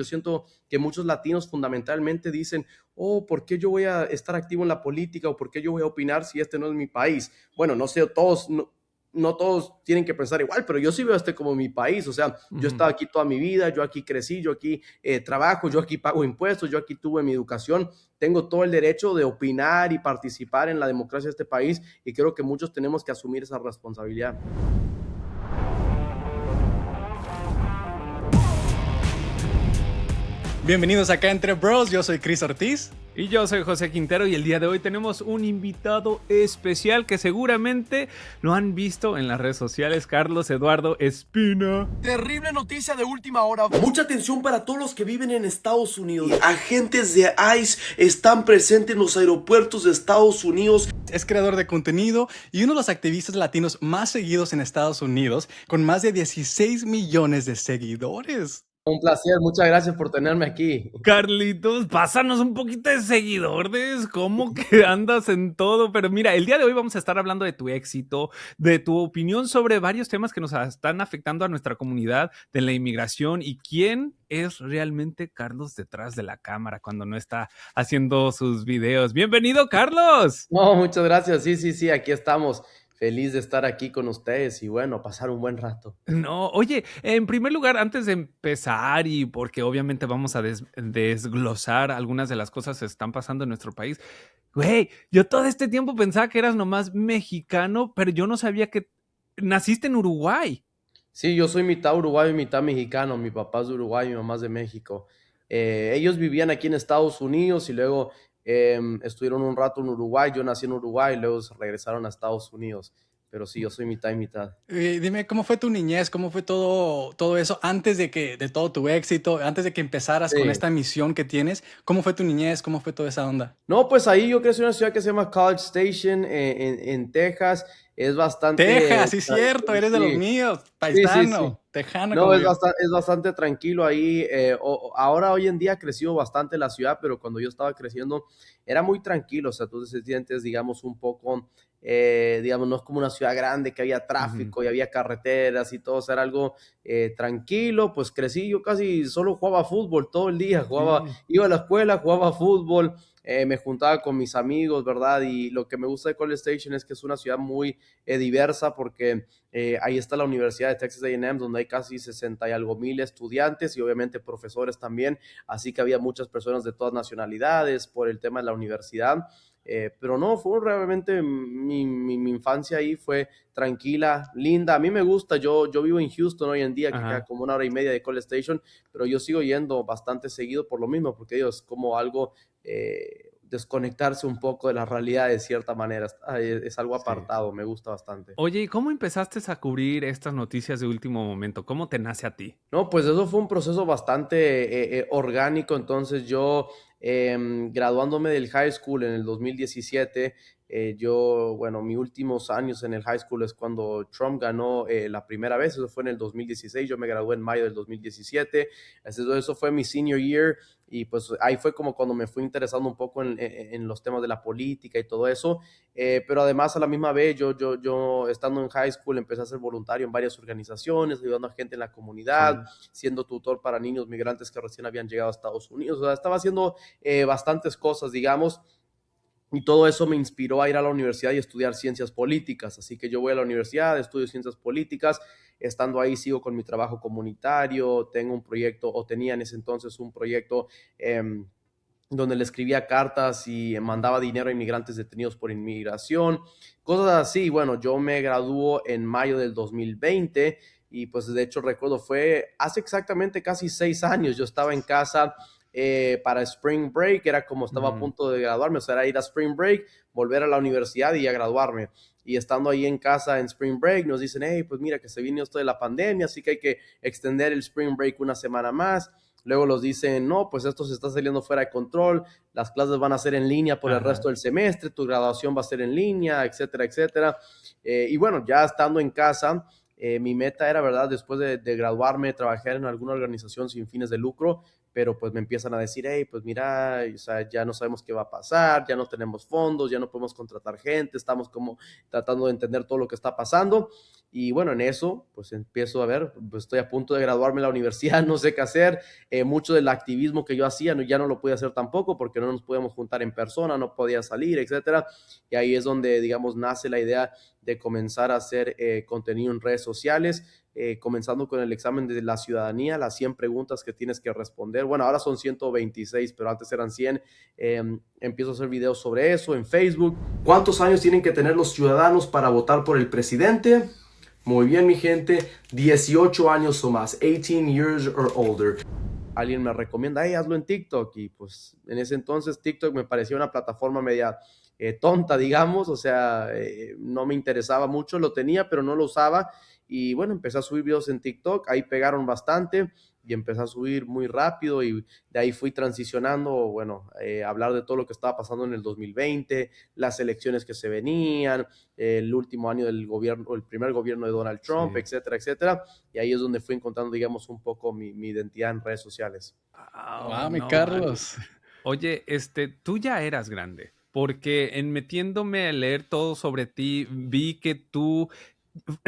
Yo siento que muchos latinos fundamentalmente dicen, oh, ¿por qué yo voy a estar activo en la política o por qué yo voy a opinar si este no es mi país? Bueno, no sé, todos, no todos tienen que pensar igual, pero yo sí veo este como mi país. O sea, yo he Ujú. estado aquí toda mi vida, yo aquí crecí, yo aquí trabajo, yo aquí pago impuestos, yo aquí tuve mi educación. Tengo todo el derecho de opinar y participar en la democracia de este país y creo que muchos tenemos que asumir esa responsabilidad. Bienvenidos acá Entre Bros, yo soy Chris Ortiz. Y yo soy José Quintero y el día de hoy tenemos un invitado especial que seguramente lo han visto en las redes sociales, Carlos Eduardo Espina. Terrible noticia de última hora. Mucha atención para todos los que viven en Estados Unidos. Agentes de ICE están presentes en los aeropuertos de Estados Unidos. Es creador de contenido y uno de los activistas latinos más seguidos en Estados Unidos, con más de 16 millones de seguidores. Un placer, muchas gracias por tenerme aquí. Carlitos, pásanos un poquito de seguidores, ¿cómo que andas en todo? Pero mira, el día de hoy vamos a estar hablando de tu éxito, de tu opinión sobre varios temas que nos están afectando a nuestra comunidad, de la inmigración y quién es realmente Carlos detrás de la cámara cuando no está haciendo sus videos. Bienvenido, Carlos. No, muchas gracias. Sí, aquí estamos. Feliz de estar aquí con ustedes y bueno, pasar un buen rato. No, oye, en primer lugar, antes de empezar y porque obviamente vamos a desglosar algunas de las cosas que están pasando en nuestro país, güey, yo todo este tiempo pensaba que eras nomás mexicano, pero yo no sabía que naciste en Uruguay. Sí, yo soy mitad uruguayo y mitad mexicano. Mi papá es de Uruguay, mi mamá es de México. Ellos vivían aquí en Estados Unidos y luego estuvieron un rato en Uruguay. Yo nací en Uruguay y luego se regresaron a Estados Unidos. Pero sí, yo soy mitad y mitad. Dime, ¿cómo fue tu niñez? ¿Cómo fue todo eso antes de todo tu éxito, antes de que empezaras con Sí. esta misión que tienes? ¿Cómo fue tu niñez? ¿Cómo fue toda esa onda? No, pues ahí yo crecí en una ciudad que se llama College Station, en Texas. Es bastante... Texas, sí, cierto, eres de los Sí, míos, sí. paisano, tejano No, como yo. es bastante tranquilo ahí. Ahora, hoy en día, ha crecido bastante la ciudad, pero cuando yo estaba creciendo era muy tranquilo. O sea, tú te sientes, digamos, un poco, digamos, no es como una ciudad grande que había Ujú. tráfico y había carreteras y todo. O sea, era algo tranquilo. Pues crecí, yo casi solo jugaba fútbol todo el día. Sí. Iba a la escuela, jugaba fútbol. Me juntaba con mis amigos, ¿verdad? Y lo que me gusta de College Station es que es una ciudad muy diversa porque ahí está la Universidad de Texas A&M, donde hay casi 60 y algo mil estudiantes y obviamente profesores también, así que había muchas personas de todas nacionalidades por el tema de la universidad. Pero no, fue realmente mi infancia ahí fue tranquila, linda. A mí me gusta, yo vivo en Houston hoy en día, que queda Ajá. como una hora y media de College Station, pero yo sigo yendo bastante seguido por lo mismo, porque Dios, es como algo, desconectarse un poco de la realidad de cierta manera. Es algo Sí. apartado, me gusta bastante. Oye, ¿y cómo empezaste a cubrir estas noticias de último momento? ¿Cómo te nace a ti? No, pues eso fue un proceso bastante orgánico. Entonces yo, graduándome del high school en el 2017, bueno, mis últimos años en el high school es cuando Trump ganó la primera vez. Eso fue en el 2016. Yo me gradué en mayo del 2017. Eso fue mi senior year y pues ahí fue como cuando me fui interesando un poco en los temas de la política y todo eso. Pero además a la misma vez yo estando en high school empecé a ser voluntario en varias organizaciones, ayudando a gente en la comunidad, Sí. siendo tutor para niños migrantes que recién habían llegado a Estados Unidos. O sea, estaba haciendo bastantes cosas, digamos, y todo eso me inspiró a ir a la universidad y estudiar ciencias políticas. Así que yo voy a la universidad, estudio ciencias políticas, estando ahí sigo con mi trabajo comunitario, tengo un proyecto, o tenía en ese entonces un proyecto donde le escribía cartas y mandaba dinero a inmigrantes detenidos por inmigración, cosas así. Bueno, yo me graduó en mayo del 2020 y pues de hecho recuerdo fue hace exactamente casi 6 años. Yo estaba en casa para Spring Break, era como estaba a Ujú. punto de graduarme, o sea, era ir a Spring Break, volver a la universidad y a graduarme. Y estando ahí en casa en Spring Break, nos dicen, hey, pues mira que se vino esto de la pandemia, así que hay que extender el Spring Break una semana más. Luego los dicen, no, pues esto se está saliendo fuera de control, las clases van a ser en línea por el resto Ajá. del semestre, tu graduación va a ser en línea, etcétera, etcétera. Y bueno, ya estando en casa, mi meta era, ¿verdad? Después de graduarme, trabajar en alguna organización sin fines de lucro, pero pues me empiezan a decir, hey, pues mira, o sea, ya no sabemos qué va a pasar, ya no tenemos fondos, ya no podemos contratar gente, estamos como tratando de entender todo lo que está pasando. Y bueno, en eso, pues empiezo a ver, pues estoy a punto de graduarme de la universidad, no sé qué hacer. Mucho del activismo que yo hacía ya no lo podía hacer tampoco porque no nos podíamos juntar en persona, no podía salir, etcétera. Y ahí es donde, digamos, nace la idea de comenzar a hacer contenido en redes sociales, comenzando con el examen de la ciudadanía, las 100 preguntas que tienes que responder. Bueno, ahora son 126, pero antes eran 100. Empiezo a hacer videos sobre eso en Facebook. ¿Cuántos años tienen que tener los ciudadanos para votar por el presidente? Muy bien, mi gente, 18 años o más, 18 years or older. Alguien me recomienda, hey, hazlo en TikTok. Y pues en ese entonces TikTok me parecía una plataforma media tonta, digamos, o sea, no me interesaba mucho, lo tenía, pero no lo usaba. Y bueno, empecé a subir videos en TikTok, ahí pegaron bastante y empecé a subir muy rápido y de ahí fui transicionando, bueno, hablar de todo lo que estaba pasando en el 2020, las elecciones que se venían, el último año del gobierno, el primer gobierno de Donald Trump, Sí. etcétera, etcétera. Y ahí es donde fui encontrando, digamos, un poco mi identidad en redes sociales. Wow, mi No Carlos. manches. Oye, tú ya eras grande, porque en metiéndome a leer todo sobre ti, vi que tú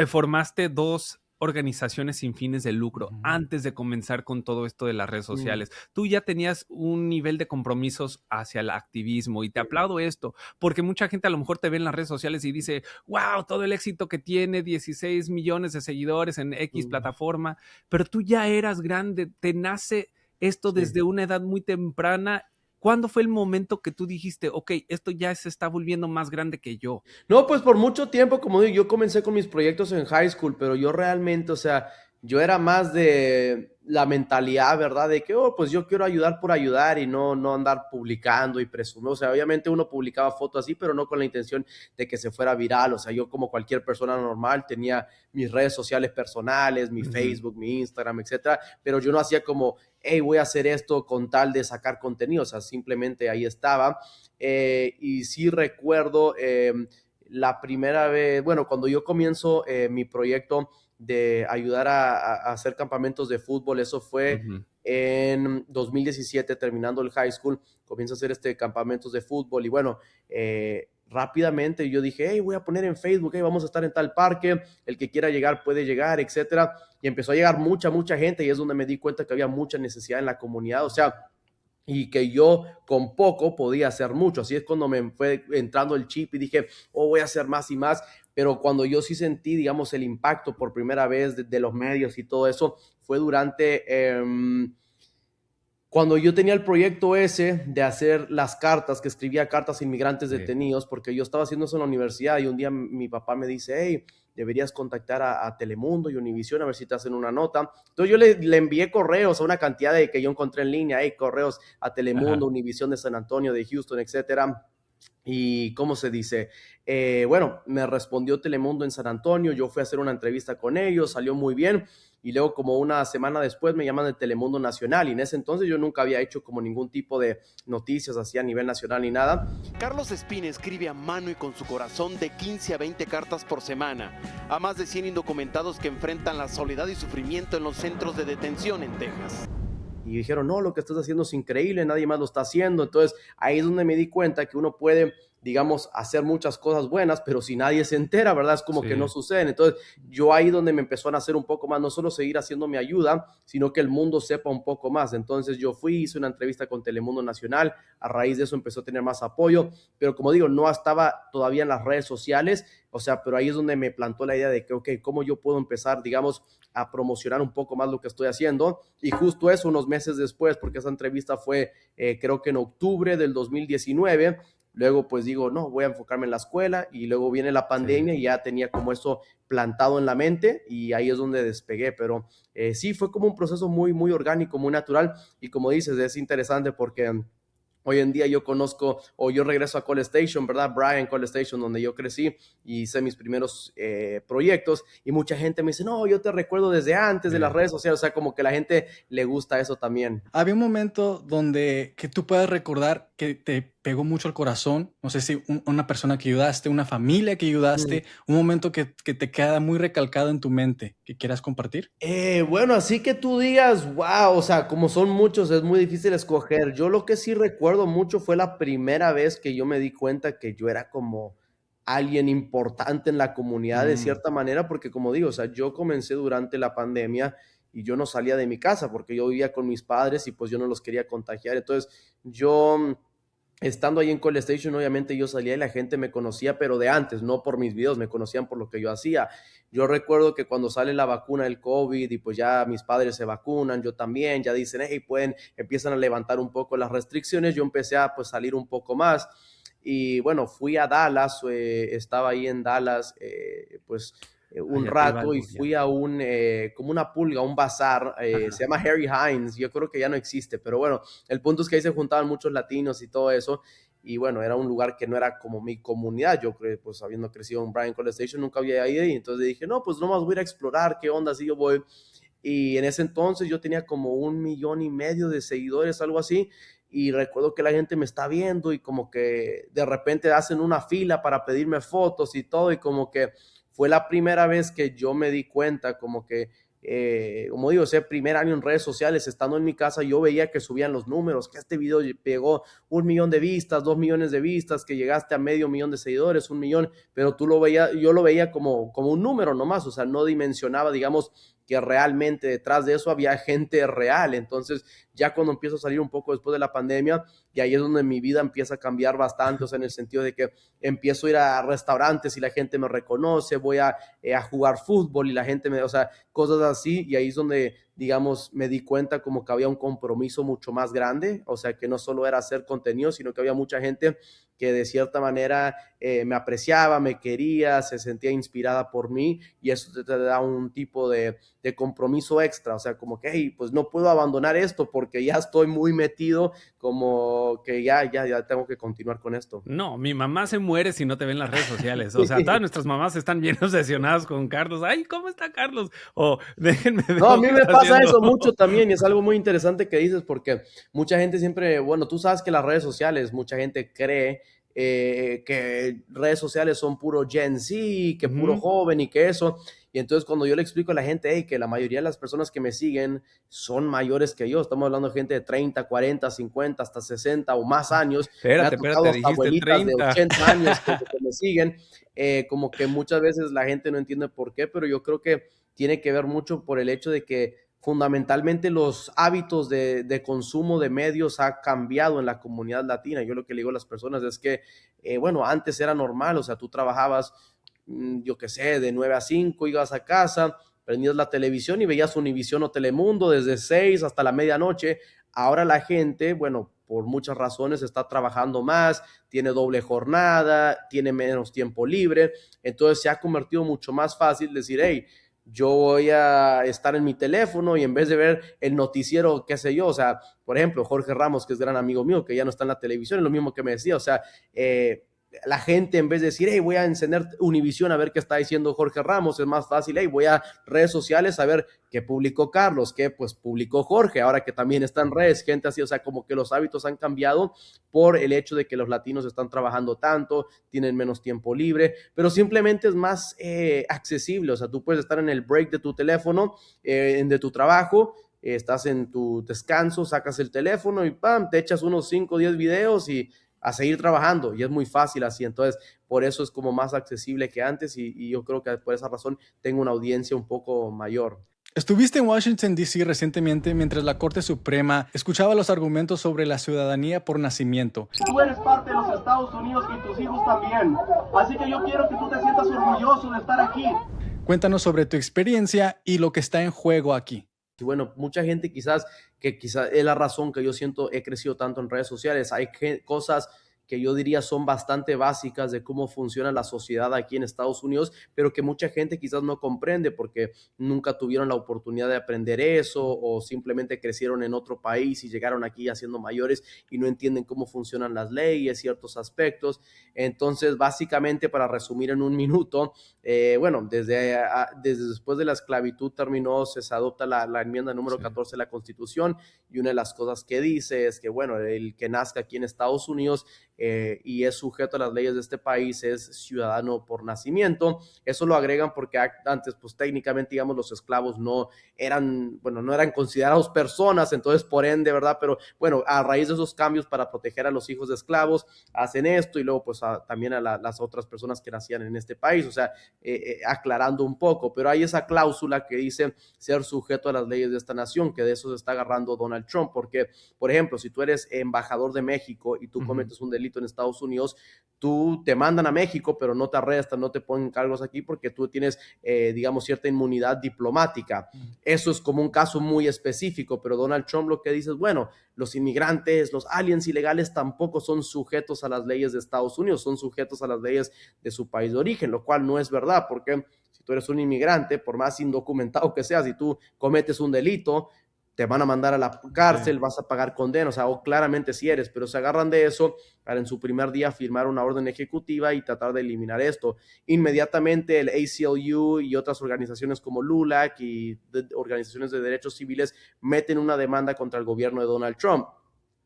formaste dos organizaciones sin fines de lucro Ujú. antes de comenzar con todo esto de las redes Mm, sociales. Tú ya tenías un nivel de compromisos hacia el activismo y te aplaudo esto, porque mucha gente a lo mejor te ve en las redes sociales y dice, wow, todo el éxito que tiene, 16 millones de seguidores en X mm, plataforma, pero tú ya eras grande, te nace esto sí. desde una edad muy temprana. ¿Cuándo fue el momento que tú dijiste, ok, esto ya se está volviendo más grande que yo? No, pues por mucho tiempo, como digo, yo comencé con mis proyectos en high school, pero yo realmente, o sea, yo era más de la mentalidad, ¿verdad? De que, oh, pues yo quiero ayudar por ayudar y no andar publicando y presumir. O sea, obviamente uno publicaba fotos así, pero no con la intención de que se fuera viral. O sea, yo como cualquier persona normal tenía mis redes sociales personales, mi Ujú. Facebook, mi Instagram, etcétera, pero yo no hacía como, hey, voy a hacer esto con tal de sacar contenido. O sea, simplemente ahí estaba. Y sí recuerdo la primera vez, bueno, cuando yo comienzo mi proyecto de ayudar a hacer campamentos de fútbol, eso fue Ujú. en 2017, terminando el high school, comienzo a hacer campamentos de fútbol y bueno, rápidamente yo dije, hey, voy a poner en Facebook, hey, vamos a estar en tal parque, el que quiera llegar puede llegar, etcétera. Y empezó a llegar mucha gente y es donde me di cuenta que había mucha necesidad en la comunidad, o sea, y que yo con poco podía hacer mucho. Así es cuando me fue entrando el chip y dije, oh, voy a hacer más y más. Pero cuando yo sí sentí, digamos, el impacto por primera vez de los medios y todo eso, fue durante cuando yo tenía el proyecto ese de hacer las cartas, que escribía cartas a inmigrantes Sí. detenidos, porque yo estaba haciendo eso en la universidad y un día mi papá me dice, hey, deberías contactar a Telemundo y Univisión a ver si te hacen una nota. Entonces yo le envié correos a una cantidad de que yo encontré en línea, hey, correos a Ajá. Telemundo, Univisión de San Antonio, de Houston, etcétera. Y cómo se dice, bueno, me respondió Telemundo en San Antonio, yo fui a hacer una entrevista con ellos, salió muy bien y luego como una semana después me llaman de Telemundo Nacional y en ese entonces yo nunca había hecho como ningún tipo de noticias así a nivel nacional ni nada. Carlos Espín escribe a mano y con su corazón de 15 a 20 cartas por semana a más de 100 indocumentados que enfrentan la soledad y sufrimiento en los centros de detención en Texas. Y dijeron, no, lo que estás haciendo es increíble, nadie más lo está haciendo. Entonces ahí es donde me di cuenta que uno puede, digamos, hacer muchas cosas buenas, pero si nadie se entera, ¿verdad? Es como que no Sí. suceden. Entonces yo ahí donde me empezó a nacer un poco más, no solo seguir haciendo mi ayuda, sino que el mundo sepa un poco más. Entonces yo fui, hice una entrevista con Telemundo Nacional, a raíz de eso empezó a tener más apoyo, pero como digo, no estaba todavía en las redes sociales, o sea, pero ahí es donde me plantó la idea de que, ok, ¿cómo yo puedo empezar, digamos, a promocionar un poco más lo que estoy haciendo? Y justo eso, unos meses después, porque esa entrevista fue, creo que en octubre del 2019, luego pues digo, no, voy a enfocarme en la escuela y luego viene la Sí. pandemia y ya tenía como eso plantado en la mente y ahí es donde despegué, pero sí, fue como un proceso muy orgánico, muy natural y como dices, es interesante porque hoy en día yo conozco o yo regreso a Call Station, ¿verdad? Bryan Call Station, donde yo crecí y hice mis primeros proyectos y mucha gente me dice, no, yo te recuerdo desde antes de las Sí. redes sociales, o sea, como que la gente le gusta eso también. Había un momento donde que tú puedas recordar que te pegó mucho el corazón. No sé si una persona que ayudaste, una familia que Mm. ayudaste, un momento que te queda muy recalcado en tu mente que quieras compartir. Bueno, así que tú digas, wow, o sea, como son muchos, es muy difícil escoger. Yo lo que sí recuerdo mucho fue la primera vez que yo me di cuenta que yo era como alguien importante en la comunidad de cierta manera, porque como digo, o sea, yo comencé durante la pandemia y yo no salía de mi casa porque yo vivía con mis padres y pues yo no los quería contagiar. Entonces, yo estando ahí en Call Station, obviamente yo salía y la gente me conocía, pero de antes, no por mis videos, me conocían por lo que yo hacía. Yo recuerdo que cuando sale la vacuna del COVID y pues ya mis padres se vacunan, yo también, ya dicen, hey, empiezan a levantar un poco las restricciones, yo empecé a pues salir un poco más. Y bueno, fui a Dallas, estaba ahí en Dallas, un rato y fui a como una pulga, un bazar, se llama Harry Hines, yo creo que ya no existe, pero bueno, el punto es que ahí se juntaban muchos latinos y todo eso, y bueno, era un lugar que no era como mi comunidad, yo creo, pues habiendo crecido en Bryan College Station, nunca había ido, y entonces dije, no, pues nomás voy a ir a explorar, qué onda, si yo voy, y en ese entonces yo tenía como 1,5 millones de seguidores, algo así, y recuerdo que la gente me está viendo y como que de repente hacen una fila para pedirme fotos y todo, y como que fue la primera vez que yo me di cuenta como que, como digo, ese primer año en redes sociales, estando en mi casa, yo veía que subían los números, que este video pegó 1 millón de vistas, 2 millones de vistas, que llegaste a 500,000 de seguidores, 1 millón, pero yo lo veía como un número nomás, o sea, no dimensionaba, digamos, que realmente detrás de eso había gente real. Entonces, ya cuando empiezo a salir un poco después de la pandemia, y ahí es donde mi vida empieza a cambiar bastante, o sea, en el sentido de que empiezo a ir a restaurantes y la gente me reconoce, voy a jugar fútbol y la gente o sea, cosas así, y ahí es donde, digamos, me di cuenta como que había un compromiso mucho más grande, o sea, que no solo era hacer contenido, sino que había mucha gente que de cierta manera me apreciaba, me quería, se sentía inspirada por mí, y eso te da un tipo de compromiso extra, o sea, como que, hey, pues no puedo abandonar esto porque ya estoy muy metido, como que ya tengo que continuar con esto. No, mi mamá se muere si no te ve en las redes sociales. O sea, todas nuestras mamás están bien obsesionadas con Carlos. Ay, ¿cómo está Carlos? O déjenme ver. No, a mí me pasa eso mucho también, y es algo muy interesante que dices, porque mucha gente siempre, bueno, tú sabes que las redes sociales, mucha gente cree que redes sociales son puro Gen Z, que puro joven y que eso. Y entonces cuando yo le explico a la gente, hey, que la mayoría de las personas que me siguen son mayores que yo, estamos hablando de gente de 30, 40, 50, hasta 60 o más años. Espérate, hasta dijiste abuelitas 30. de 80 años que me siguen. Como que muchas veces la gente no entiende por qué, pero yo creo que tiene que ver mucho por el hecho de que fundamentalmente los hábitos de consumo de medios ha cambiado en la comunidad latina. Yo lo que le digo a las personas es que, bueno, antes era normal, o sea, tú trabajabas, yo qué sé, de 9 a 5, ibas a casa, prendías la televisión y veías Univisión o Telemundo desde 6 hasta la medianoche. Ahora la gente, bueno, por muchas razones está trabajando más, tiene doble jornada, tiene menos tiempo libre, entonces se ha convertido mucho más fácil decir, hey, yo voy a estar en mi teléfono y en vez de ver el noticiero, qué sé yo, o sea, por ejemplo, Jorge Ramos, que es gran amigo mío, que ya no está en la televisión, es lo mismo que me decía, o sea, la gente en vez de decir, hey, voy a encender Univisión a ver qué está diciendo Jorge Ramos, es más fácil, hey, voy a redes sociales a ver qué publicó Carlos, qué pues publicó Jorge, ahora que también está en redes, gente así, o sea, como que los hábitos han cambiado por el hecho de que los latinos están trabajando tanto, tienen menos tiempo libre, pero simplemente es más accesible, o sea, tú puedes estar en el break de tu teléfono, de tu trabajo, estás en tu descanso, sacas el teléfono y ¡pam!, te echas unos 5 o 10 videos y a seguir trabajando, y es muy fácil así. Entonces por eso es como más accesible que antes, y yo creo que por esa razón tengo una audiencia un poco mayor. Estuviste en Washington, D.C. recientemente mientras la Corte Suprema escuchaba los argumentos sobre la ciudadanía por nacimiento. Tú eres parte de los Estados Unidos y tus hijos también, así que yo quiero que tú te sientas orgulloso de estar aquí. Cuéntanos sobre tu experiencia y lo que está en juego aquí. Y bueno, mucha gente quizás es la razón que yo siento he crecido tanto en redes sociales. Hay cosas que yo diría son bastante básicas de cómo funciona la sociedad aquí en Estados Unidos, pero que mucha gente quizás no comprende porque nunca tuvieron la oportunidad de aprender eso, o simplemente crecieron en otro país y llegaron aquí ya siendo mayores y no entienden cómo funcionan las leyes, ciertos aspectos. Entonces, básicamente, para resumir en un minuto, bueno, desde después de la esclavitud se adopta la enmienda número 14 de la Constitución, y una de las cosas que dice es que, bueno, el que nazca aquí en Estados Unidos y es sujeto a las leyes de este país, es ciudadano por nacimiento. Eso lo agregan porque antes, pues técnicamente, digamos, los esclavos no eran considerados personas, entonces por ende, ¿verdad? Pero bueno, a raíz de esos cambios para proteger a los hijos de esclavos, hacen esto y luego pues también a las otras personas que nacían en este país, o sea, aclarando un poco, pero hay esa cláusula que dice ser sujeto a las leyes de esta nación, que de eso se está agarrando Donald Trump, porque, por ejemplo, si tú eres embajador de México y tú cometes un delito en Estados Unidos, tú te mandan a México, pero no te arrestan, no te ponen cargos aquí porque tú tienes, digamos, cierta inmunidad diplomática. Eso es como un caso muy específico, pero Donald Trump lo que dice es, bueno, los inmigrantes, los aliens ilegales tampoco son sujetos a las leyes de Estados Unidos, son sujetos a las leyes de su país de origen, lo cual no es verdad, porque si tú eres un inmigrante, por más indocumentado que seas, si tú cometes un delito, te van a mandar a la cárcel, vas a pagar condena, o sea, o claramente si eres, pero se agarran de eso para en su primer día firmar una orden ejecutiva y tratar de eliminar esto. Inmediatamente el ACLU y otras organizaciones como LULAC y organizaciones de derechos civiles meten una demanda contra el gobierno de Donald Trump.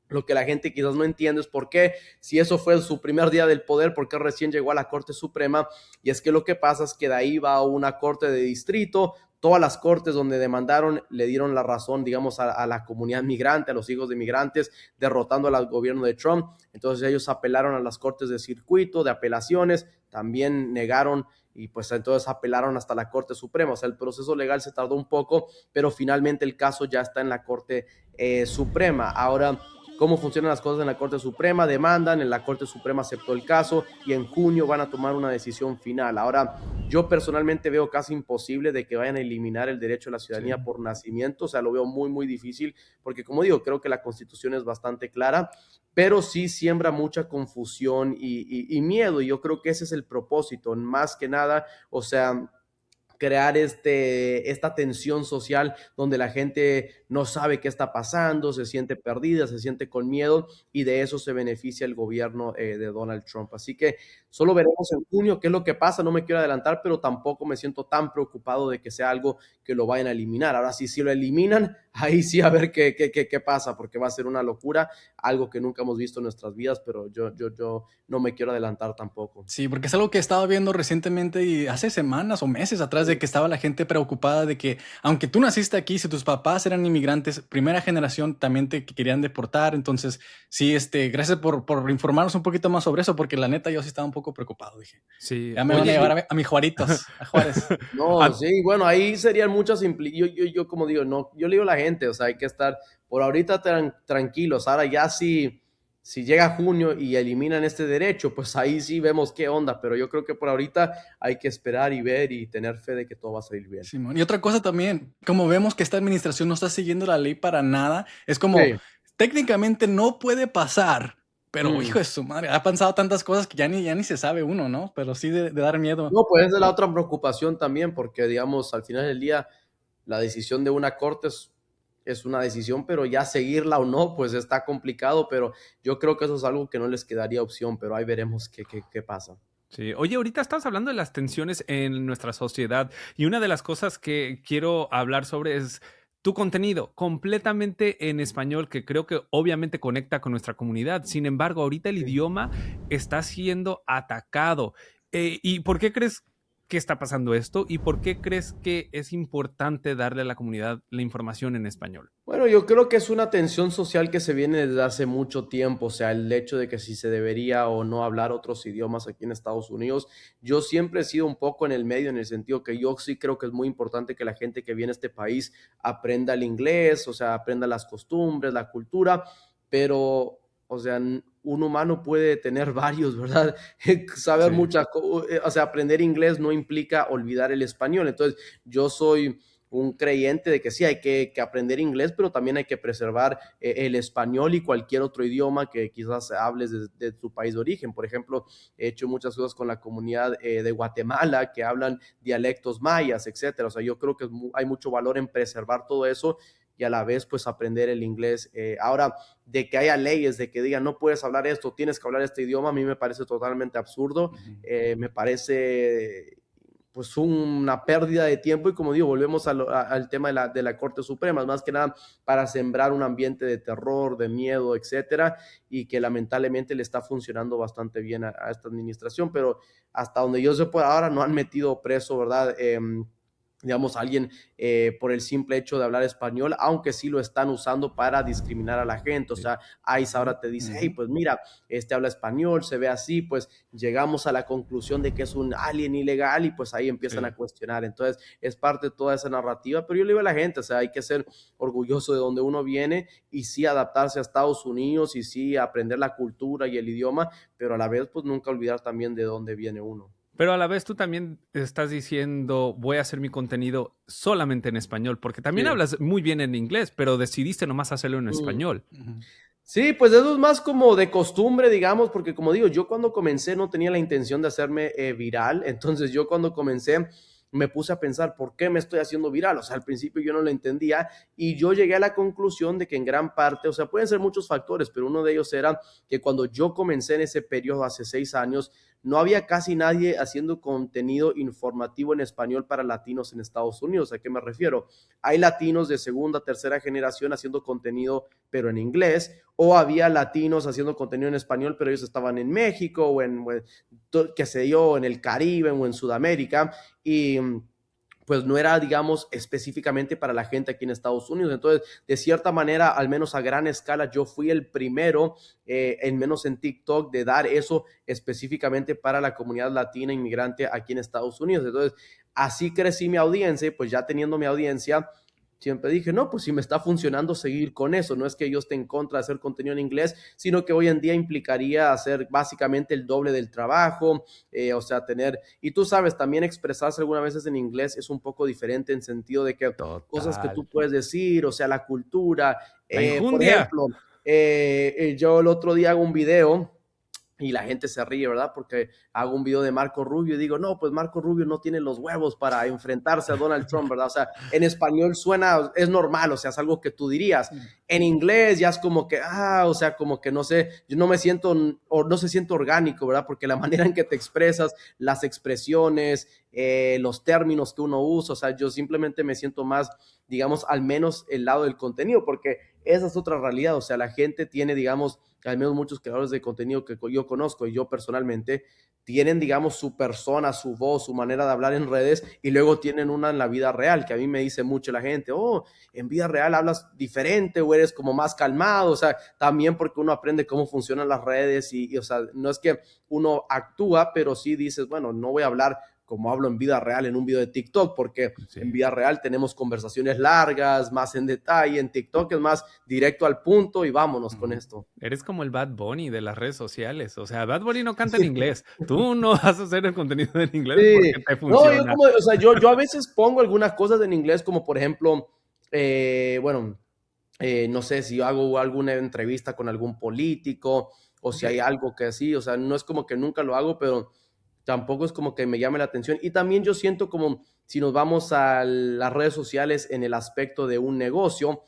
Lo que la gente quizás no entiende es por qué, si eso fue su primer día del poder, por qué recién llegó a la Corte Suprema. Y es que lo que pasa es que de ahí va a una corte de distrito. Todas las cortes donde demandaron le dieron la razón, digamos, a la comunidad migrante, a los hijos de migrantes, derrotando al gobierno de Trump. Entonces ellos apelaron a las cortes de circuito, de apelaciones, también negaron y pues entonces apelaron hasta la Corte Suprema. O sea, el proceso legal se tardó un poco, pero finalmente el caso ya está en la Corte Suprema. Ahora, ¿cómo funcionan las cosas en la Corte Suprema? Demandan, en la Corte Suprema aceptó el caso y en junio van a tomar una decisión final. Ahora, yo personalmente veo casi imposible de que vayan a eliminar el derecho a la ciudadanía por nacimiento, o sea, lo veo muy, muy difícil, porque como digo, creo que la Constitución es bastante clara, pero sí siembra mucha confusión y miedo, y yo creo que ese es el propósito, más que nada, o sea, crear esta tensión social donde la gente no sabe qué está pasando, se siente perdida, se siente con miedo, y de eso se beneficia el gobierno de Donald Trump. Así que solo veremos en junio qué es lo que pasa, no me quiero adelantar, pero tampoco me siento tan preocupado de que sea algo que lo vayan a eliminar. Ahora sí, si lo eliminan, ahí sí a ver qué pasa, porque va a ser una locura, algo que nunca hemos visto en nuestras vidas, pero yo no me quiero adelantar tampoco. Sí, porque es algo que estaba viendo recientemente y hace semanas o meses atrás de que estaba la gente preocupada de que aunque tú naciste aquí, si tus papás eran inmigrantes, primera generación, también te querían deportar. Entonces, sí, gracias por informarnos un poquito más sobre eso, porque la neta yo sí estaba un poco preocupado. Dije, Sí. ya me van a llevar a mis Juaritos, a Juárez. No, sí, bueno, ahí serían muchas yo como digo, no, yo le digo a la gente, o sea, hay que estar por ahorita tranquilos. Ahora ya si llega junio y eliminan este derecho, pues ahí sí vemos qué onda, pero yo creo que por ahorita hay que esperar y ver y tener fe de que todo va a salir bien. Simón. Y otra cosa también, como vemos que esta administración no está siguiendo la ley para nada, es como, Sí. técnicamente no puede pasar, pero hijo de su madre, ha pasado tantas cosas que ya ni se sabe uno, ¿no? Pero sí de dar miedo. No, pues esa es la otra preocupación también, porque digamos, al final del día, la decisión de una corte es una decisión, pero ya seguirla o no, pues está complicado, pero yo creo que eso es algo que no les quedaría opción, pero ahí veremos qué pasa. Sí. Oye, ahorita estás hablando de las tensiones en nuestra sociedad y una de las cosas que quiero hablar sobre es tu contenido completamente en español, que creo que obviamente conecta con nuestra comunidad. Sin embargo, ahorita el idioma está siendo atacado. ¿Y por qué crees que está pasando esto? ¿Y por qué crees que es importante darle a la comunidad la información en español? Bueno, yo creo que es una tensión social que se viene desde hace mucho tiempo, o sea, el hecho de que si se debería o no hablar otros idiomas aquí en Estados Unidos. Yo siempre he sido un poco en el medio, en el sentido que yo sí creo que es muy importante que la gente que viene a este país aprenda el inglés, o sea, aprenda las costumbres, la cultura, pero, o sea, un humano puede tener varios, ¿verdad? Saber Sí. o sea, aprender inglés no implica olvidar el español. Entonces, yo soy un creyente de que sí hay que aprender inglés, pero también hay que preservar el español y cualquier otro idioma que quizás hables de tu país de origen. Por ejemplo, he hecho muchas cosas con la comunidad de Guatemala que hablan dialectos mayas, etcétera. O sea, yo creo que hay mucho valor en preservar todo eso y a la vez pues aprender el inglés. Ahora, de que haya leyes, de que digan no puedes hablar esto, tienes que hablar este idioma, a mí me parece totalmente absurdo. Me parece pues una pérdida de tiempo y como digo, volvemos al tema de la Corte Suprema, más que nada para sembrar un ambiente de terror, de miedo, etcétera, y que lamentablemente le está funcionando bastante bien a esta administración, pero hasta donde yo sé por ahora no han metido preso, ¿verdad? Digamos, a alguien por el simple hecho de hablar español, aunque sí lo están usando para discriminar a la gente. O sea, ICE ahora te dice, hey, pues mira, habla español, se ve así, pues llegamos a la conclusión de que es un alien ilegal y pues ahí empiezan a cuestionar. Entonces, es parte de toda esa narrativa, pero yo le digo a la gente, o sea, hay que ser orgulloso de donde uno viene y sí adaptarse a Estados Unidos y sí aprender la cultura y el idioma, pero a la vez, pues nunca olvidar también de dónde viene uno. Pero a la vez tú también estás diciendo, voy a hacer mi contenido solamente en español, porque también hablas muy bien en inglés, pero decidiste nomás hacerlo en español. Sí, pues eso es más como de costumbre, digamos, porque como digo, yo cuando comencé no tenía la intención de hacerme viral, entonces yo cuando comencé me puse a pensar, ¿por qué me estoy haciendo viral? O sea, al principio yo no lo entendía y yo llegué a la conclusión de que en gran parte, o sea, pueden ser muchos factores, pero uno de ellos era que cuando yo comencé en ese periodo hace 6 años, no había casi nadie haciendo contenido informativo en español para latinos en Estados Unidos. ¿A qué me refiero? Hay latinos de segunda, tercera generación haciendo contenido, pero en inglés, o había latinos haciendo contenido en español, pero ellos estaban en México o en, qué sé yo, en el Caribe o en Sudamérica, y pues no era, digamos, específicamente para la gente aquí en Estados Unidos. Entonces, de cierta manera, al menos a gran escala, yo fui el primero, al menos en TikTok, de dar eso específicamente para la comunidad latina inmigrante aquí en Estados Unidos. Entonces, así crecí mi audiencia y pues ya teniendo mi audiencia, siempre dije, no, pues si me está funcionando seguir con eso, no es que yo esté en contra de hacer contenido en inglés, sino que hoy en día implicaría hacer básicamente el doble del trabajo, o sea, tener, y tú sabes, también expresarse algunas veces en inglés es un poco diferente en sentido de que cosas que tú puedes decir, o sea, la cultura, por ejemplo, yo el otro día hago un video, y la gente se ríe, ¿verdad? Porque hago un video de Marco Rubio y digo, no, pues Marco Rubio no tiene los huevos para enfrentarse a Donald Trump, ¿verdad? O sea, en español suena, es normal, o sea, es algo que tú dirías. En inglés ya es como que, o sea, como que no sé, yo no me siento, o no se siente orgánico, ¿verdad? Porque la manera en que te expresas, las expresiones, los términos que uno usa, o sea, yo simplemente me siento más, digamos, al menos el lado del contenido, porque esa es otra realidad, o sea, la gente tiene, digamos, al menos muchos creadores de contenido que yo conozco y yo personalmente, tienen, digamos, su persona, su voz, su manera de hablar en redes y luego tienen una en la vida real, que a mí me dice mucho la gente, en vida real hablas diferente o eres como más calmado, o sea, también porque uno aprende cómo funcionan las redes y o sea, no es que uno actúa, pero sí dices, bueno, no voy a hablar como hablo en vida real en un video de TikTok, porque en vida real tenemos conversaciones largas, más en detalle, en TikTok es más directo al punto y vámonos con esto. Eres como el Bad Bunny de las redes sociales, o sea, Bad Bunny no canta en inglés, tú no vas a hacer el contenido en inglés porque te funciona. No, yo a veces pongo algunas cosas en inglés, como por ejemplo, no sé si yo hago alguna entrevista con algún político o si hay algo que así, o sea, no es como que nunca lo hago, pero tampoco es como que me llame la atención. Y también yo siento como si nos vamos a las redes sociales en el aspecto de un negocio,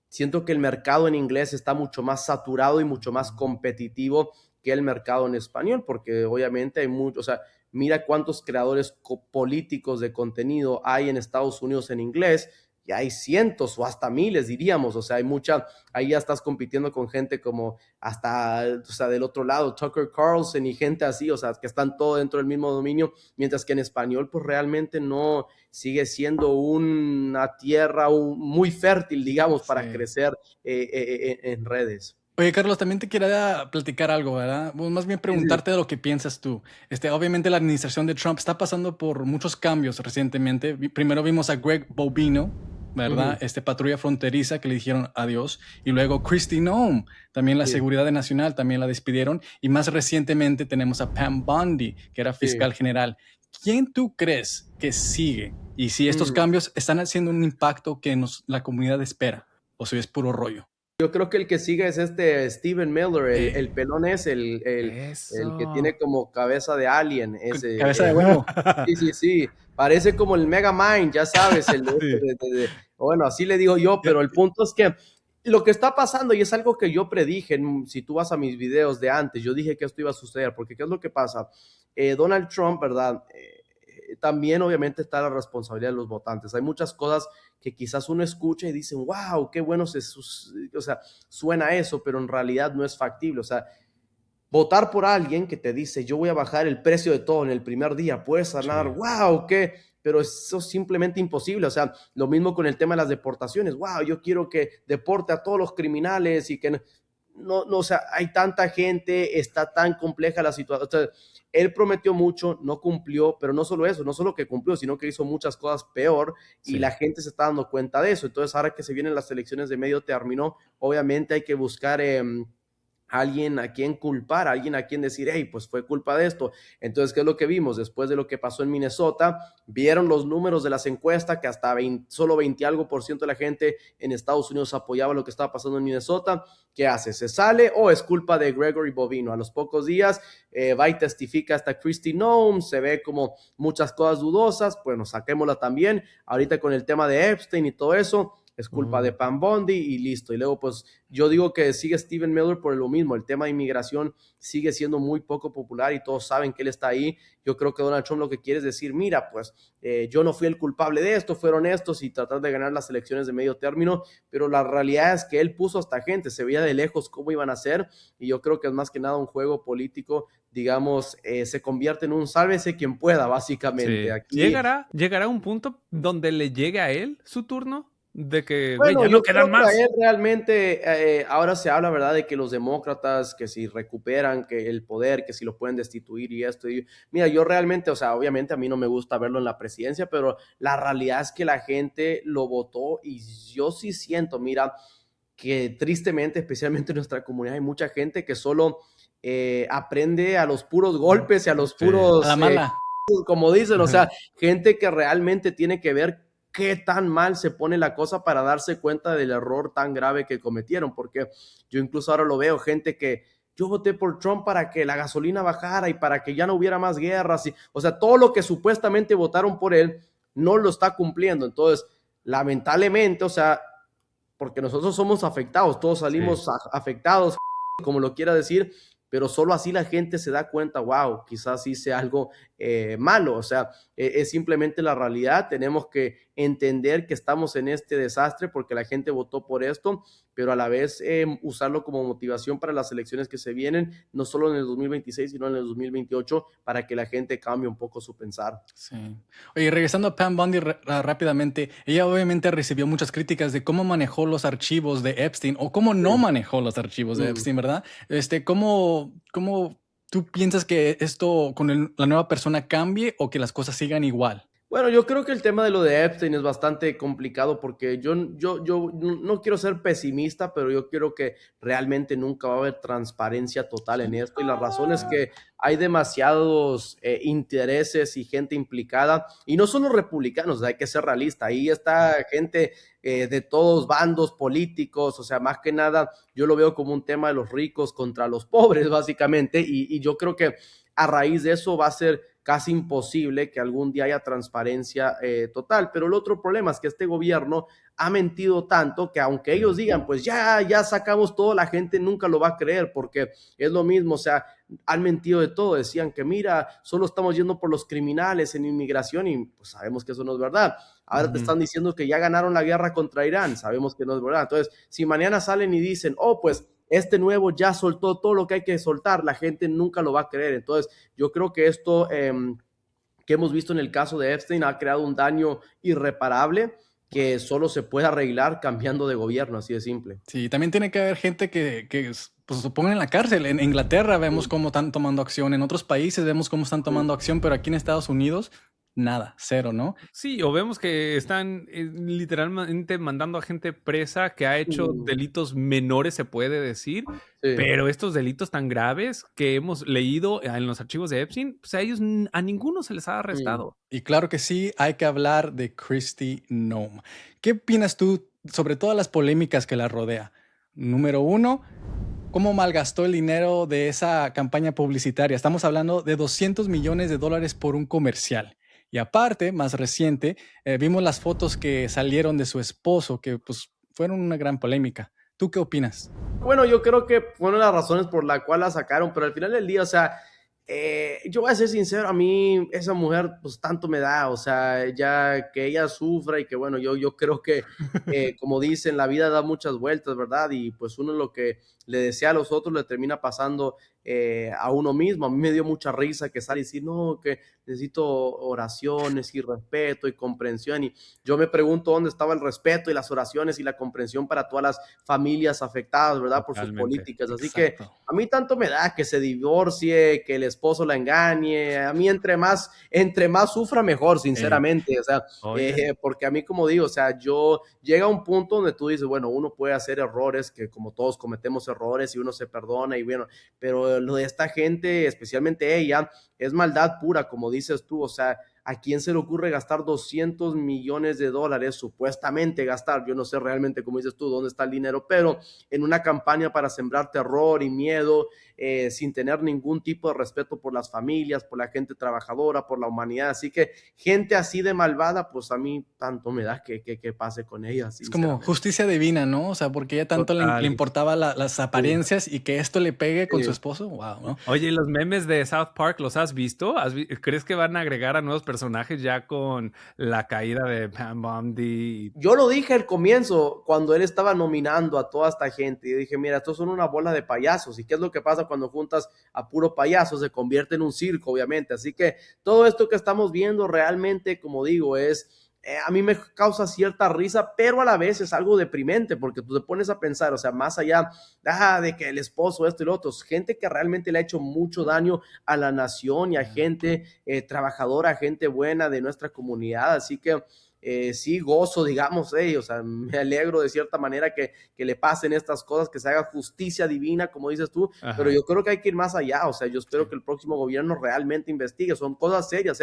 siento que el mercado en inglés está mucho más saturado y mucho más competitivo que el mercado en español, porque obviamente hay mucho, o sea, mira cuántos creadores políticos de contenido hay en Estados Unidos en inglés, y hay cientos o hasta miles, diríamos, o sea, hay mucha, ahí ya estás compitiendo con gente como hasta, o sea, del otro lado, Tucker Carlson y gente así, o sea, que están todo dentro del mismo dominio, mientras que en español, pues realmente no sigue siendo una tierra muy fértil, digamos, para crecer en redes. Oye, Carlos, también te quería platicar algo, ¿verdad? Bueno, más bien preguntarte de lo que piensas tú. Obviamente la administración de Trump está pasando por muchos cambios recientemente. Primero vimos a Greg Bobino, ¿verdad? Patrulla fronteriza que le dijeron adiós. Y luego Kristi Noem, también la Seguridad Nacional, también la despidieron. Y más recientemente tenemos a Pam Bondi, que era fiscal general. ¿Quién tú crees que sigue? Y si estos cambios están haciendo un impacto que la comunidad espera, o si es puro rollo. Yo creo que el que sigue es Stephen Miller, el pelón es el que tiene como cabeza de alien. Cabeza de huevo. Sí. Parece como el Megamind, ya sabes. Bueno, así le digo yo, pero el punto es que lo que está pasando, y es algo que yo predije, si tú vas a mis videos de antes, yo dije que esto iba a suceder, porque ¿qué es lo que pasa? Donald Trump, ¿verdad? también obviamente está la responsabilidad de los votantes. Hay muchas cosas que quizás uno escucha y dicen, wow, qué bueno o sea, suena eso, pero en realidad no es factible. O sea, votar por alguien que te dice, yo voy a bajar el precio de todo en el primer día, puedes ganar, Sí. wow, ¿qué? Pero eso es simplemente imposible. O sea, lo mismo con el tema de las deportaciones. Wow, yo quiero que deporte a todos los criminales y que no, o sea, hay tanta gente, está tan compleja la situación. O sea, él prometió mucho, no cumplió, pero no solo eso, no solo que cumplió, sino que hizo muchas cosas peor y la Sí. gente se está dando cuenta de eso. Entonces, ahora que se vienen las elecciones de medio término, obviamente hay que buscar alguien a quien culpar, alguien a quien decir, hey, pues fue culpa de esto. Entonces, ¿qué es lo que vimos? Después de lo que pasó en Minnesota, vieron los números de las encuestas que hasta solo 20 algo por ciento de la gente en Estados Unidos apoyaba lo que estaba pasando en Minnesota. ¿Qué hace? ¿Se sale o es culpa de Gregory Bovino? A los pocos días va y testifica hasta Kristi Noem, se ve como muchas cosas dudosas, bueno, saquémosla también. Ahorita con el tema de Epstein y todo eso, es culpa de Pam Bondi y listo. Y luego, pues, yo digo que sigue Stephen Miller por lo mismo. El tema de inmigración sigue siendo muy poco popular y todos saben que él está ahí. Yo creo que Donald Trump lo que quiere es decir, mira, pues, yo no fui el culpable de esto, fueron estos y tratar de ganar las elecciones de medio término, pero la realidad es que él puso hasta gente, se veía de lejos cómo iban a ser y yo creo que es más que nada un juego político, digamos, se convierte en un sálvese quien pueda, básicamente. Sí. Aquí ¿Llegará un punto donde le llegue a él su turno? De que, güey, bueno, ya no yo creo quedan que a más. él realmente, ahora se habla, ¿verdad?, de que los demócratas, que si recuperan que el poder, que si lo pueden destituir y esto. Y, mira, yo realmente, o sea, obviamente a mí no me gusta verlo en la presidencia, pero la realidad es que la gente lo votó y yo sí siento, mira, que tristemente, especialmente en nuestra comunidad, hay mucha gente que solo aprende a los puros golpes y a los Sí. A la puros mala. como dicen, o sea, gente que realmente tiene que ver qué tan mal se pone la cosa para darse cuenta del error tan grave que cometieron, porque yo incluso ahora lo veo, gente que yo voté por Trump para que la gasolina bajara y para que ya no hubiera más guerras, y, o sea, todo lo que supuestamente votaron por él no lo está cumpliendo, entonces, lamentablemente, o sea, porque nosotros somos afectados, todos salimos Sí. afectados, como lo quiera decir, pero solo así la gente se da cuenta, wow, quizás hice algo malo, o sea, es simplemente la realidad, tenemos que entender que estamos en este desastre porque la gente votó por esto, pero a la vez usarlo como motivación para las elecciones que se vienen, no solo en el 2026, sino en el 2028, para que la gente cambie un poco su pensar. Sí. Oye, regresando a Pam Bondi rápidamente, ella obviamente recibió muchas críticas de cómo manejó los archivos de Epstein o cómo no manejó los archivos de Epstein, ¿verdad? ¿Cómo tú piensas que esto con la nueva persona cambie o que las cosas sigan igual? Bueno, yo creo que el tema de lo de Epstein es bastante complicado porque yo no quiero ser pesimista, pero yo quiero que realmente nunca va a haber transparencia total en Sí. esto. Y la razón es que hay demasiados intereses y gente implicada, y no solo republicanos, hay que ser realista. Ahí está gente de todos bandos políticos, o sea, más que nada, yo lo veo como un tema de los ricos contra los pobres, básicamente, y yo creo que a raíz de eso va a ser casi imposible que algún día haya transparencia total. Pero el otro problema es que este gobierno ha mentido tanto que aunque ellos digan, pues ya sacamos todo, la gente nunca lo va a creer porque es lo mismo, o sea, han mentido de todo. Decían que mira, solo estamos yendo por los criminales en inmigración y pues sabemos que eso no es verdad. Ahora te están diciendo que ya ganaron la guerra contra Irán, sabemos que no es verdad. Entonces, si mañana salen y dicen, oh, pues este nuevo ya soltó todo lo que hay que soltar, la gente nunca lo va a creer. Entonces, yo creo que esto que hemos visto en el caso de Epstein ha creado un daño irreparable que solo se puede arreglar cambiando de gobierno, así de simple. Sí, también tiene que haber gente que pues, se pongan en la cárcel. En Inglaterra vemos cómo están tomando acción, en otros países vemos cómo están tomando acción, pero aquí en Estados Unidos, nada, cero, ¿no? Sí, o vemos que están literalmente mandando a gente presa que ha hecho delitos menores, se puede decir, Sí. pero estos delitos tan graves que hemos leído en los archivos de Epstein, pues a ellos, a ninguno se les ha arrestado. Y claro que sí, hay que hablar de Kristi Noem. ¿Qué opinas tú sobre todas las polémicas que la rodea? Número uno, ¿cómo malgastó el dinero de esa campaña publicitaria? Estamos hablando de $200 millones por un comercial. Y aparte, más reciente, vimos las fotos que salieron de su esposo, que pues fueron una gran polémica. ¿Tú qué opinas? Bueno, yo creo que fue una de las razones por la cual la sacaron, pero al final del día, o sea, Yo voy a ser sincero, a mí esa mujer pues tanto me da, o sea, ya que ella sufra y que bueno, yo creo que como dicen, la vida da muchas vueltas, ¿verdad? Y pues uno lo que le desea a los otros le termina pasando a uno mismo. A mí me dio mucha risa que sale y decir, no, que necesito oraciones y respeto y comprensión. Y yo me pregunto dónde estaba el respeto y las oraciones y la comprensión para todas las familias afectadas, ¿verdad? Por sus Totalmente. políticas. Así que Exacto. a mí tanto me da que se divorcie, que el esposo la engañe. A mí entre más sufra, mejor, Ey, sinceramente. O sea, Oye, porque a mí, como digo, o sea, yo llega a un punto donde tú dices, bueno, uno puede hacer errores, que como todos cometemos errores y uno se perdona y bueno, pero lo de esta gente, especialmente ella, es maldad pura, como dices tú, o sea, ¿a quién se le ocurre gastar 200 millones de dólares, supuestamente gastar? Yo no sé realmente, como dices tú, dónde está el dinero, pero en una campaña para sembrar terror y miedo, sin tener ningún tipo de respeto por las familias, por la gente trabajadora, por la humanidad. Así que gente así de malvada, pues a mí tanto me da que pase con ella, es como sinceramente. justicia divina, ¿no? O sea, porque ella tanto le total. importaba las Sí, apariencias y que esto le pegue con su sí. esposo, wow, ¿no? Oye, ¿y los memes de South Park los has visto? ¿Crees que van a agregar a nuevos personajes ya con la caída de Pam Bondi? Yo lo dije al comienzo, cuando él estaba nominando a toda esta gente, y dije, mira, estos son una bola de payasos, ¿y qué es lo que pasa cuando juntas a puro payaso? Se convierte en un circo, obviamente, así que todo esto que estamos viendo realmente, como digo, a mí me causa cierta risa, pero a la vez es algo deprimente, porque tú te pones a pensar, o sea, más allá de que el esposo, esto y lo otro, gente que realmente le ha hecho mucho daño a la nación y a gente trabajadora, gente buena de nuestra comunidad, así que sí gozo, digamos, o sea, me alegro de cierta manera que le pasen estas cosas, que se haga justicia divina, como dices tú, pero Ajá. yo creo que hay que ir más allá, o sea, yo espero Sí. que el próximo gobierno realmente investigue, son cosas serias,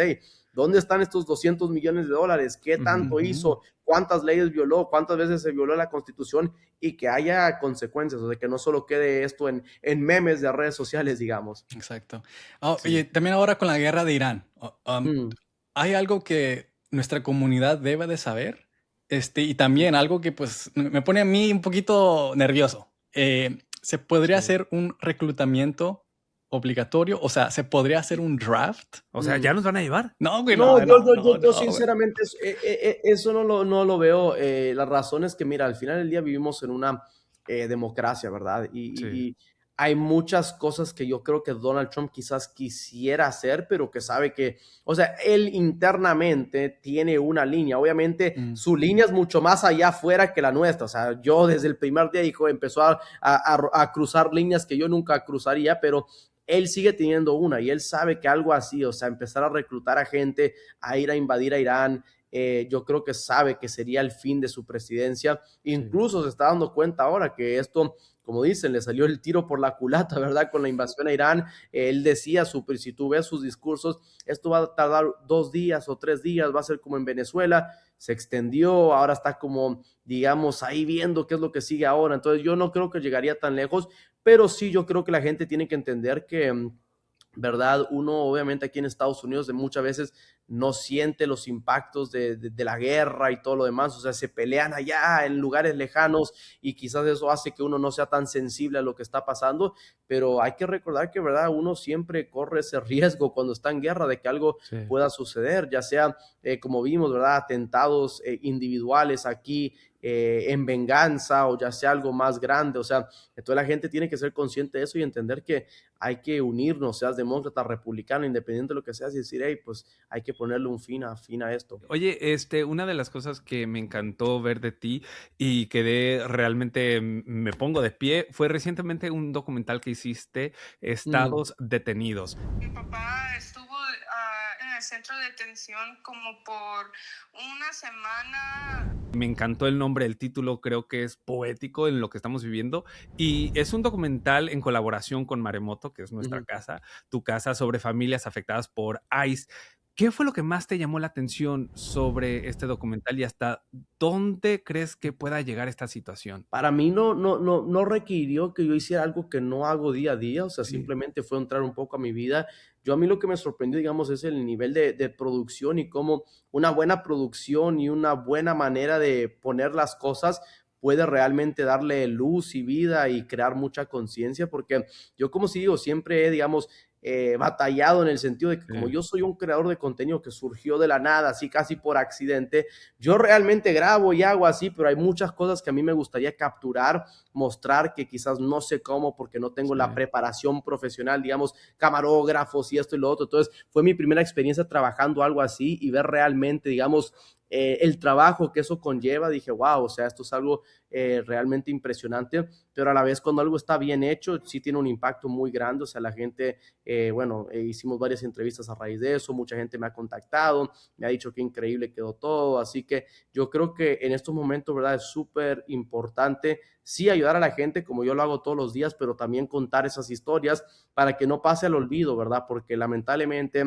¿dónde están estos 200 millones de dólares? ¿Qué tanto Ujú. hizo? ¿Cuántas leyes violó? ¿Cuántas veces se violó la constitución? Y que haya consecuencias, o sea, que no solo quede esto en memes de redes sociales, digamos. Exacto. Ah, Sí. oye, también ahora con la guerra de Irán, Mm. ¿hay algo que nuestra comunidad debe de saber? Y también algo que pues me pone a mí un poquito nervioso. ¿Se podría Sí. hacer un reclutamiento obligatorio? O sea, ¿se podría hacer un draft? O sea, ¿ya Mm. nos van a llevar? No, güey, No, no, no, no, yo no, güey. sinceramente eso no lo veo. La razón es que, mira, al final del día vivimos en una democracia, ¿verdad? Sí. Y hay muchas cosas que yo creo que Donald Trump quizás quisiera hacer, pero que sabe que, o sea, él internamente tiene una línea. Obviamente, Mm, su línea es mucho más allá afuera que la nuestra. O sea, yo desde el primer día, hijo, empezó a cruzar líneas que yo nunca cruzaría, pero él sigue teniendo una y él sabe que algo así, o sea, empezar a reclutar a gente, a ir a invadir a Irán, yo creo que sabe que sería el fin de su presidencia. Sí. Incluso se está dando cuenta ahora que esto, como dicen, le salió el tiro por la culata, ¿verdad? Con la invasión a Irán. Él decía, si tú ves sus discursos, esto va a tardar 2 días o 3 días, va a ser como en Venezuela. Se extendió, ahora está como, digamos, ahí viendo qué es lo que sigue ahora. Entonces yo no creo que llegaría tan lejos, pero sí yo creo que la gente tiene que entender que, ¿verdad? Uno obviamente aquí en Estados Unidos de muchas veces no siente los impactos de la guerra y todo lo demás, o sea, se pelean allá en lugares lejanos y quizás eso hace que uno no sea tan sensible a lo que está pasando, pero hay que recordar que, ¿verdad? Uno siempre corre ese riesgo cuando está en guerra de que algo Sí. pueda suceder, ya sea, como vimos, ¿verdad? Atentados individuales aquí en venganza o ya sea algo más grande, o sea, entonces la gente tiene que ser consciente de eso y entender que hay que unirnos, seas demócrata, republicano, independiente de lo que seas, y decir, hey, pues hay que ponerle un fin a esto. Oye, una de las cosas que me encantó ver de ti y quedé realmente me pongo de pie fue recientemente un documental que hiciste, Mm. Estados Detenidos. Mi papá estuvo en el centro de detención como por una semana. Me encantó el nombre, el título creo que es poético en lo que estamos viviendo y es un documental en colaboración con Maremoto, que es nuestra Ujú. casa, tu casa, sobre familias afectadas por ICE. ¿Qué fue lo que más te llamó la atención sobre este documental y hasta dónde crees que pueda llegar esta situación? Para mí no requirió que yo hiciera algo que no hago día a día, o sea, Sí, simplemente fue entrar un poco a mi vida. Yo a mí lo que me sorprendió, digamos, es el nivel de producción y cómo una buena producción y una buena manera de poner las cosas puede realmente darle luz y vida y crear mucha conciencia, porque yo como si digo, siempre he, digamos, batallado en el sentido de que como Sí. yo soy un creador de contenido que surgió de la nada, así casi por accidente, yo realmente grabo y hago así, pero hay muchas cosas que a mí me gustaría capturar, mostrar que quizás no sé cómo porque no tengo Sí. la preparación profesional, digamos, camarógrafos y esto y lo otro. Entonces fue mi primera experiencia trabajando algo así y ver realmente, digamos, el trabajo que eso conlleva. Dije, wow, o sea, esto es algo realmente impresionante, pero a la vez cuando algo está bien hecho, sí tiene un impacto muy grande. O sea, la gente, bueno, hicimos varias entrevistas a raíz de eso, mucha gente me ha contactado, me ha dicho que increíble quedó todo, así que yo creo que en estos momentos, ¿verdad? Es súper importante, sí, ayudar a la gente como yo lo hago todos los días, pero también contar esas historias para que no pase al olvido, ¿verdad? Porque lamentablemente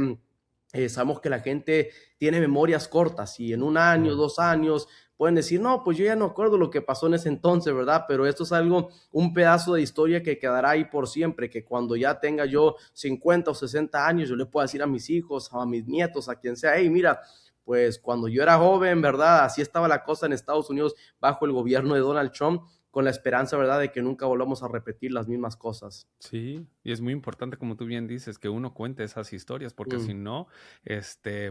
sabemos que la gente tiene memorias cortas y en un año, 2 años, pueden decir, no, pues yo ya no acuerdo lo que pasó en ese entonces, ¿verdad? Pero esto es algo, un pedazo de historia que quedará ahí por siempre, que cuando ya tenga yo 50 o 60 años, yo le puedo decir a mis hijos, a mis nietos, a quien sea, hey, mira, pues cuando yo era joven, ¿verdad? Así estaba la cosa en Estados Unidos bajo el gobierno de Donald Trump, con la esperanza, ¿verdad?, de que nunca volvamos a repetir las mismas cosas. Sí, y es muy importante, como tú bien dices, que uno cuente esas historias, porque si Mm. no,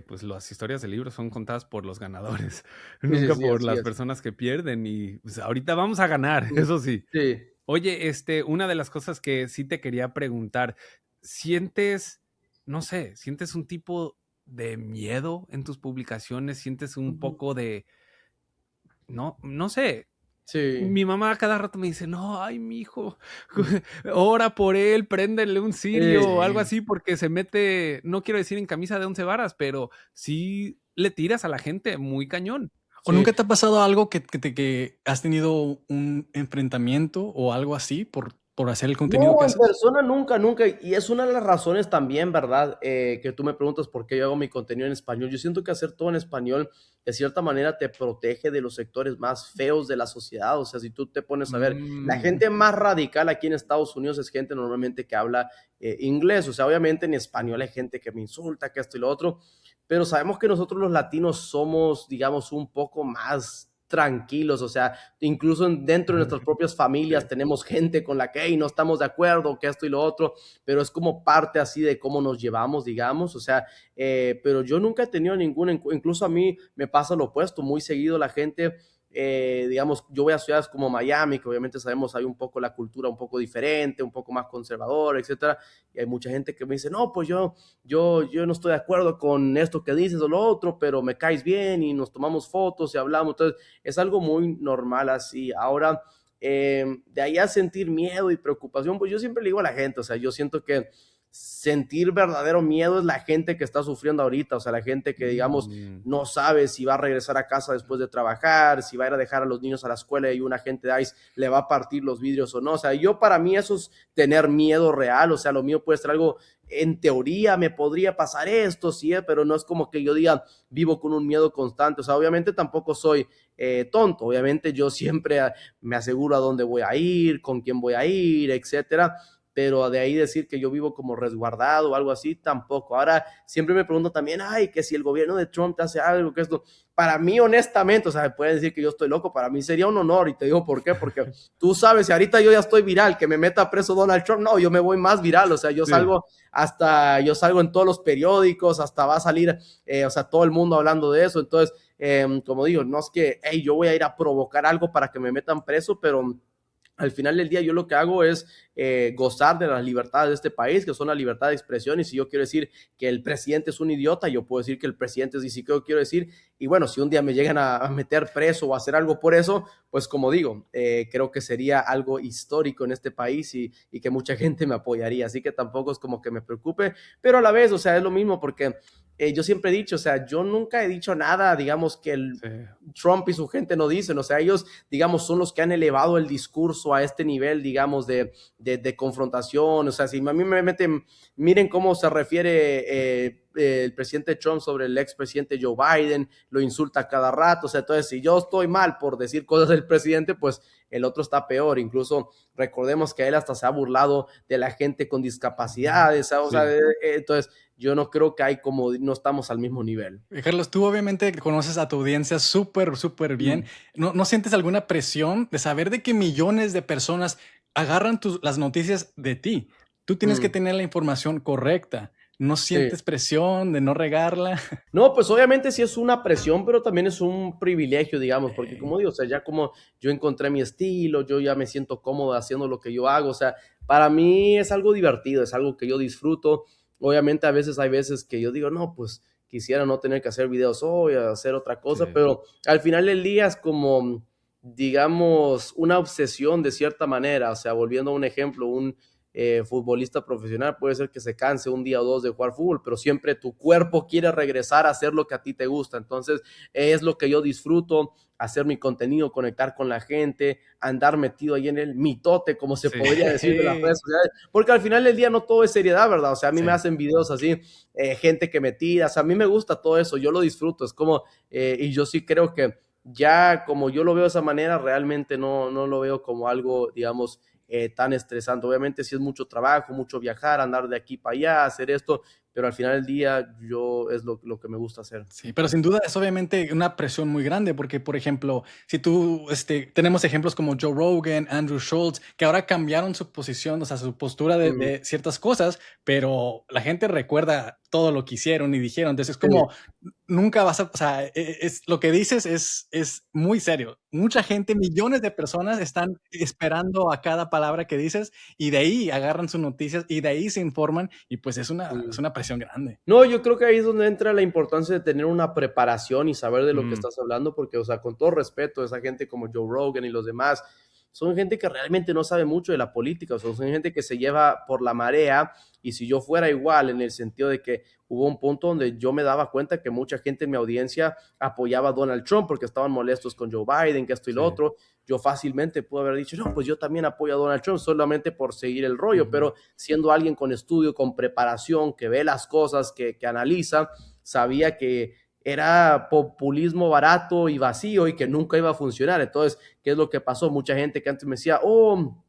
pues las historias del libro son contadas por los ganadores, Sí, sí, nunca sí, por así las es. personas que pierden. Y pues, ahorita vamos a ganar, Mm. eso sí. Sí. Oye, una de las cosas que sí te quería preguntar, ¿sientes, no sé, sientes un tipo de miedo en tus publicaciones? ¿Sientes un Ujú. poco de, no sé? Sí. Mi mamá cada rato me dice, no, ay, mi hijo, ora por él, préndele un cirio o algo Sí. así, porque se mete, no quiero decir en camisa de 11 varas, pero sí le tiras a la gente muy cañón. ¿O Sí. nunca te ha pasado algo que has tenido un enfrentamiento o algo así por hacer el contenido No, que en haces? persona nunca, nunca. Y es una de las razones también, ¿verdad? Que tú me preguntas por qué yo hago mi contenido en español. Yo siento que hacer todo en español, de cierta manera, te protege de los sectores más feos de la sociedad. O sea, si tú te pones a ver, la Mm, gente más radical aquí en Estados Unidos es gente normalmente que habla inglés. O sea, obviamente en español hay gente que me insulta, que esto y lo otro. Pero sabemos que nosotros los latinos somos, digamos, un poco más tranquilos, o sea, incluso dentro de nuestras propias familias sí. tenemos gente con la que hey, no estamos de acuerdo, que esto y lo otro, pero es como parte así de cómo nos llevamos, digamos, o sea, pero yo nunca he tenido ningún, incluso a mí me pasa lo opuesto, muy seguido la gente, digamos, yo voy a ciudades como Miami, que obviamente sabemos hay un poco la cultura un poco diferente, un poco más conservadora, etcétera, y hay mucha gente que me dice, no, pues yo no estoy de acuerdo con esto que dices o lo otro, pero me caes bien y nos tomamos fotos y hablamos, entonces es algo muy normal así. Ahora, de ahí a sentir miedo y preocupación, pues yo siempre le digo a la gente, o sea, yo siento que sentir verdadero miedo es la gente que está sufriendo ahorita, o sea, la gente que, digamos, Mm, no sabe si va a regresar a casa después de trabajar, si va a ir a dejar a los niños a la escuela y un agente de ICE le va a partir los vidrios o no, o sea, yo para mí eso es tener miedo real, o sea, lo mío puede ser algo, en teoría me podría pasar esto, sí, pero no es como que yo diga, vivo con un miedo constante, o sea, obviamente tampoco soy tonto, obviamente yo siempre me aseguro a dónde voy a ir, con quién voy a ir, etcétera, pero de ahí decir que yo vivo como resguardado o algo así, tampoco. Ahora, siempre me pregunto también, ay, que si el gobierno de Trump te hace algo, que esto, para mí, honestamente, o sea, puede decir que yo estoy loco, para mí sería un honor, y te digo por qué, porque tú sabes, si ahorita yo ya estoy viral, que me meta preso Donald Trump, no, yo me voy más viral, o sea, yo sí. salgo yo salgo en todos los periódicos, hasta va a salir, o sea, todo el mundo hablando de eso, entonces, como digo, no es que, hey, yo voy a ir a provocar algo para que me metan preso, pero al final del día yo lo que hago es gozar de las libertades de este país, que son la libertad de expresión, y si yo quiero decir que el presidente es un idiota, yo puedo decir que el presidente es y si yo quiero decir, y bueno, si un día me llegan a meter preso o a hacer algo por eso, pues como digo, creo que sería algo histórico en este país y que mucha gente me apoyaría, así que tampoco es como que me preocupe, pero a la vez, o sea, es lo mismo porque yo siempre he dicho, o sea, yo nunca he dicho nada, digamos, que el Sí. Trump y su gente no dicen, o sea, ellos, digamos, son los que han elevado el discurso a este nivel, digamos, de confrontación, o sea, si a mí me meten, miren cómo se refiere el presidente Trump sobre el expresidente Joe Biden, lo insulta cada rato, o sea, entonces si yo estoy mal por decir cosas del presidente, pues el otro está peor, incluso recordemos que él hasta se ha burlado de la gente con discapacidades, o sea, Sí. entonces yo no creo que hay como, no estamos al mismo nivel. Carlos, tú obviamente conoces a tu audiencia súper, súper bien. Mm. ¿No sientes alguna presión de saber de que millones de personas agarran las noticias de ti? Tú tienes que Mm. tener la información correcta. ¿No Sí. sientes presión de no regarla? No, pues obviamente sí es una presión, pero también es un privilegio, digamos, porque Ey. como digo, o sea, ya como yo encontré mi estilo, yo ya me siento cómodo haciendo lo que yo hago, o sea, para mí es algo divertido, es algo que yo disfruto. Obviamente a veces hay veces que yo digo, no, pues quisiera no tener que hacer videos hoy, hacer otra cosa, Sí. pero al final del día es como, digamos, una obsesión de cierta manera, o sea, volviendo a un ejemplo, un futbolista profesional puede ser que se canse un día o dos de jugar fútbol, pero siempre tu cuerpo quiere regresar a hacer lo que a ti te gusta. Entonces, es lo que yo disfruto, hacer mi contenido, conectar con la gente, andar metido ahí en el mitote, como se Sí. podría decir de las redes sociales, porque al final del día no todo es seriedad, ¿verdad? O sea, a mí me Sí. hacen videos así, gente que me tira, o sea, a mí me gusta todo eso, yo lo disfruto, es como, y yo sí creo que ya como yo lo veo de esa manera, realmente no lo veo como algo, digamos, tan estresante. Obviamente sí es mucho trabajo, mucho viajar, andar de aquí para allá, hacer esto, pero al final del día yo es lo que me gusta hacer. Sí, pero sin duda es obviamente una presión muy grande porque, por ejemplo, si tú, tenemos ejemplos como Joe Rogan, Andrew Schultz, que ahora cambiaron su posición, o sea, su postura de ciertas cosas, pero la gente recuerda todo lo que hicieron y dijeron. Entonces es Sí. como, nunca vas a, o sea, lo que dices es muy serio. Mucha gente, millones de personas están esperando a cada palabra que dices y de ahí agarran sus noticias y de ahí se informan y pues es una presión grande. No, yo creo que ahí es donde entra la importancia de tener una preparación y saber de lo que Mm. estás hablando, porque, o sea, con todo respeto, esa gente como Joe Rogan y los demás, son gente que realmente no sabe mucho de la política, o sea, son gente que se lleva por la marea, y si yo fuera igual, en el sentido de que hubo un punto donde yo me daba cuenta que mucha gente en mi audiencia apoyaba a Donald Trump porque estaban molestos con Joe Biden, que esto y lo Sí. otro, yo fácilmente pude haber dicho, no, pues yo también apoyo a Donald Trump solamente por seguir el rollo, Ujú. pero siendo alguien con estudio, con preparación, que ve las cosas, que analiza, sabía que era populismo barato y vacío y que nunca iba a funcionar. Entonces, ¿qué es lo que pasó? Mucha gente que antes me decía, oh,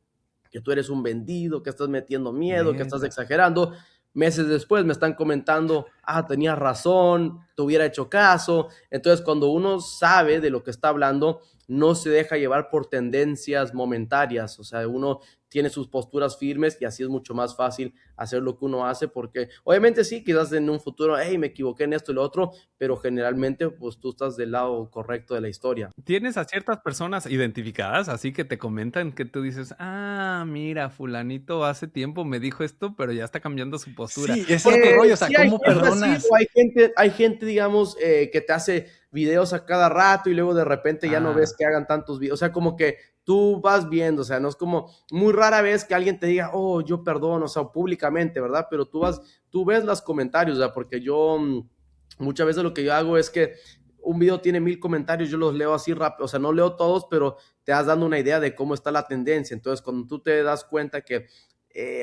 que tú eres un vendido, que estás metiendo miedo, que estás Neta. exagerando. Meses después me están comentando, tenías razón, te hubiera hecho caso. Entonces, cuando uno sabe de lo que está hablando, no se deja llevar por tendencias momentáneas. O sea, uno tiene sus posturas firmes y así es mucho más fácil hacer lo que uno hace, porque obviamente sí, quizás en un futuro, hey, me equivoqué en esto y lo otro, pero generalmente pues tú estás del lado correcto de la historia. ¿Tienes a ciertas personas identificadas, así que te comentan que tú dices, mira, fulanito hace tiempo me dijo esto, pero ya está cambiando su postura? Sí, ese es otro rollo, o sea, Sí, hay ¿cómo gente así, perdonas? o hay gente, digamos, que te hace videos a cada rato y luego de repente ya no ves que hagan tantos videos, o sea, como que tú vas viendo, o sea, no es como muy rara vez que alguien te diga, oh, yo perdono, o sea, públicamente, ¿verdad? Pero tú ves los comentarios, o sea, porque yo muchas veces lo que yo hago es que un video tiene 1000 comentarios, yo los leo así rápido, o sea, no leo todos, pero te das dando una idea de cómo está la tendencia. Entonces, cuando tú te das cuenta que,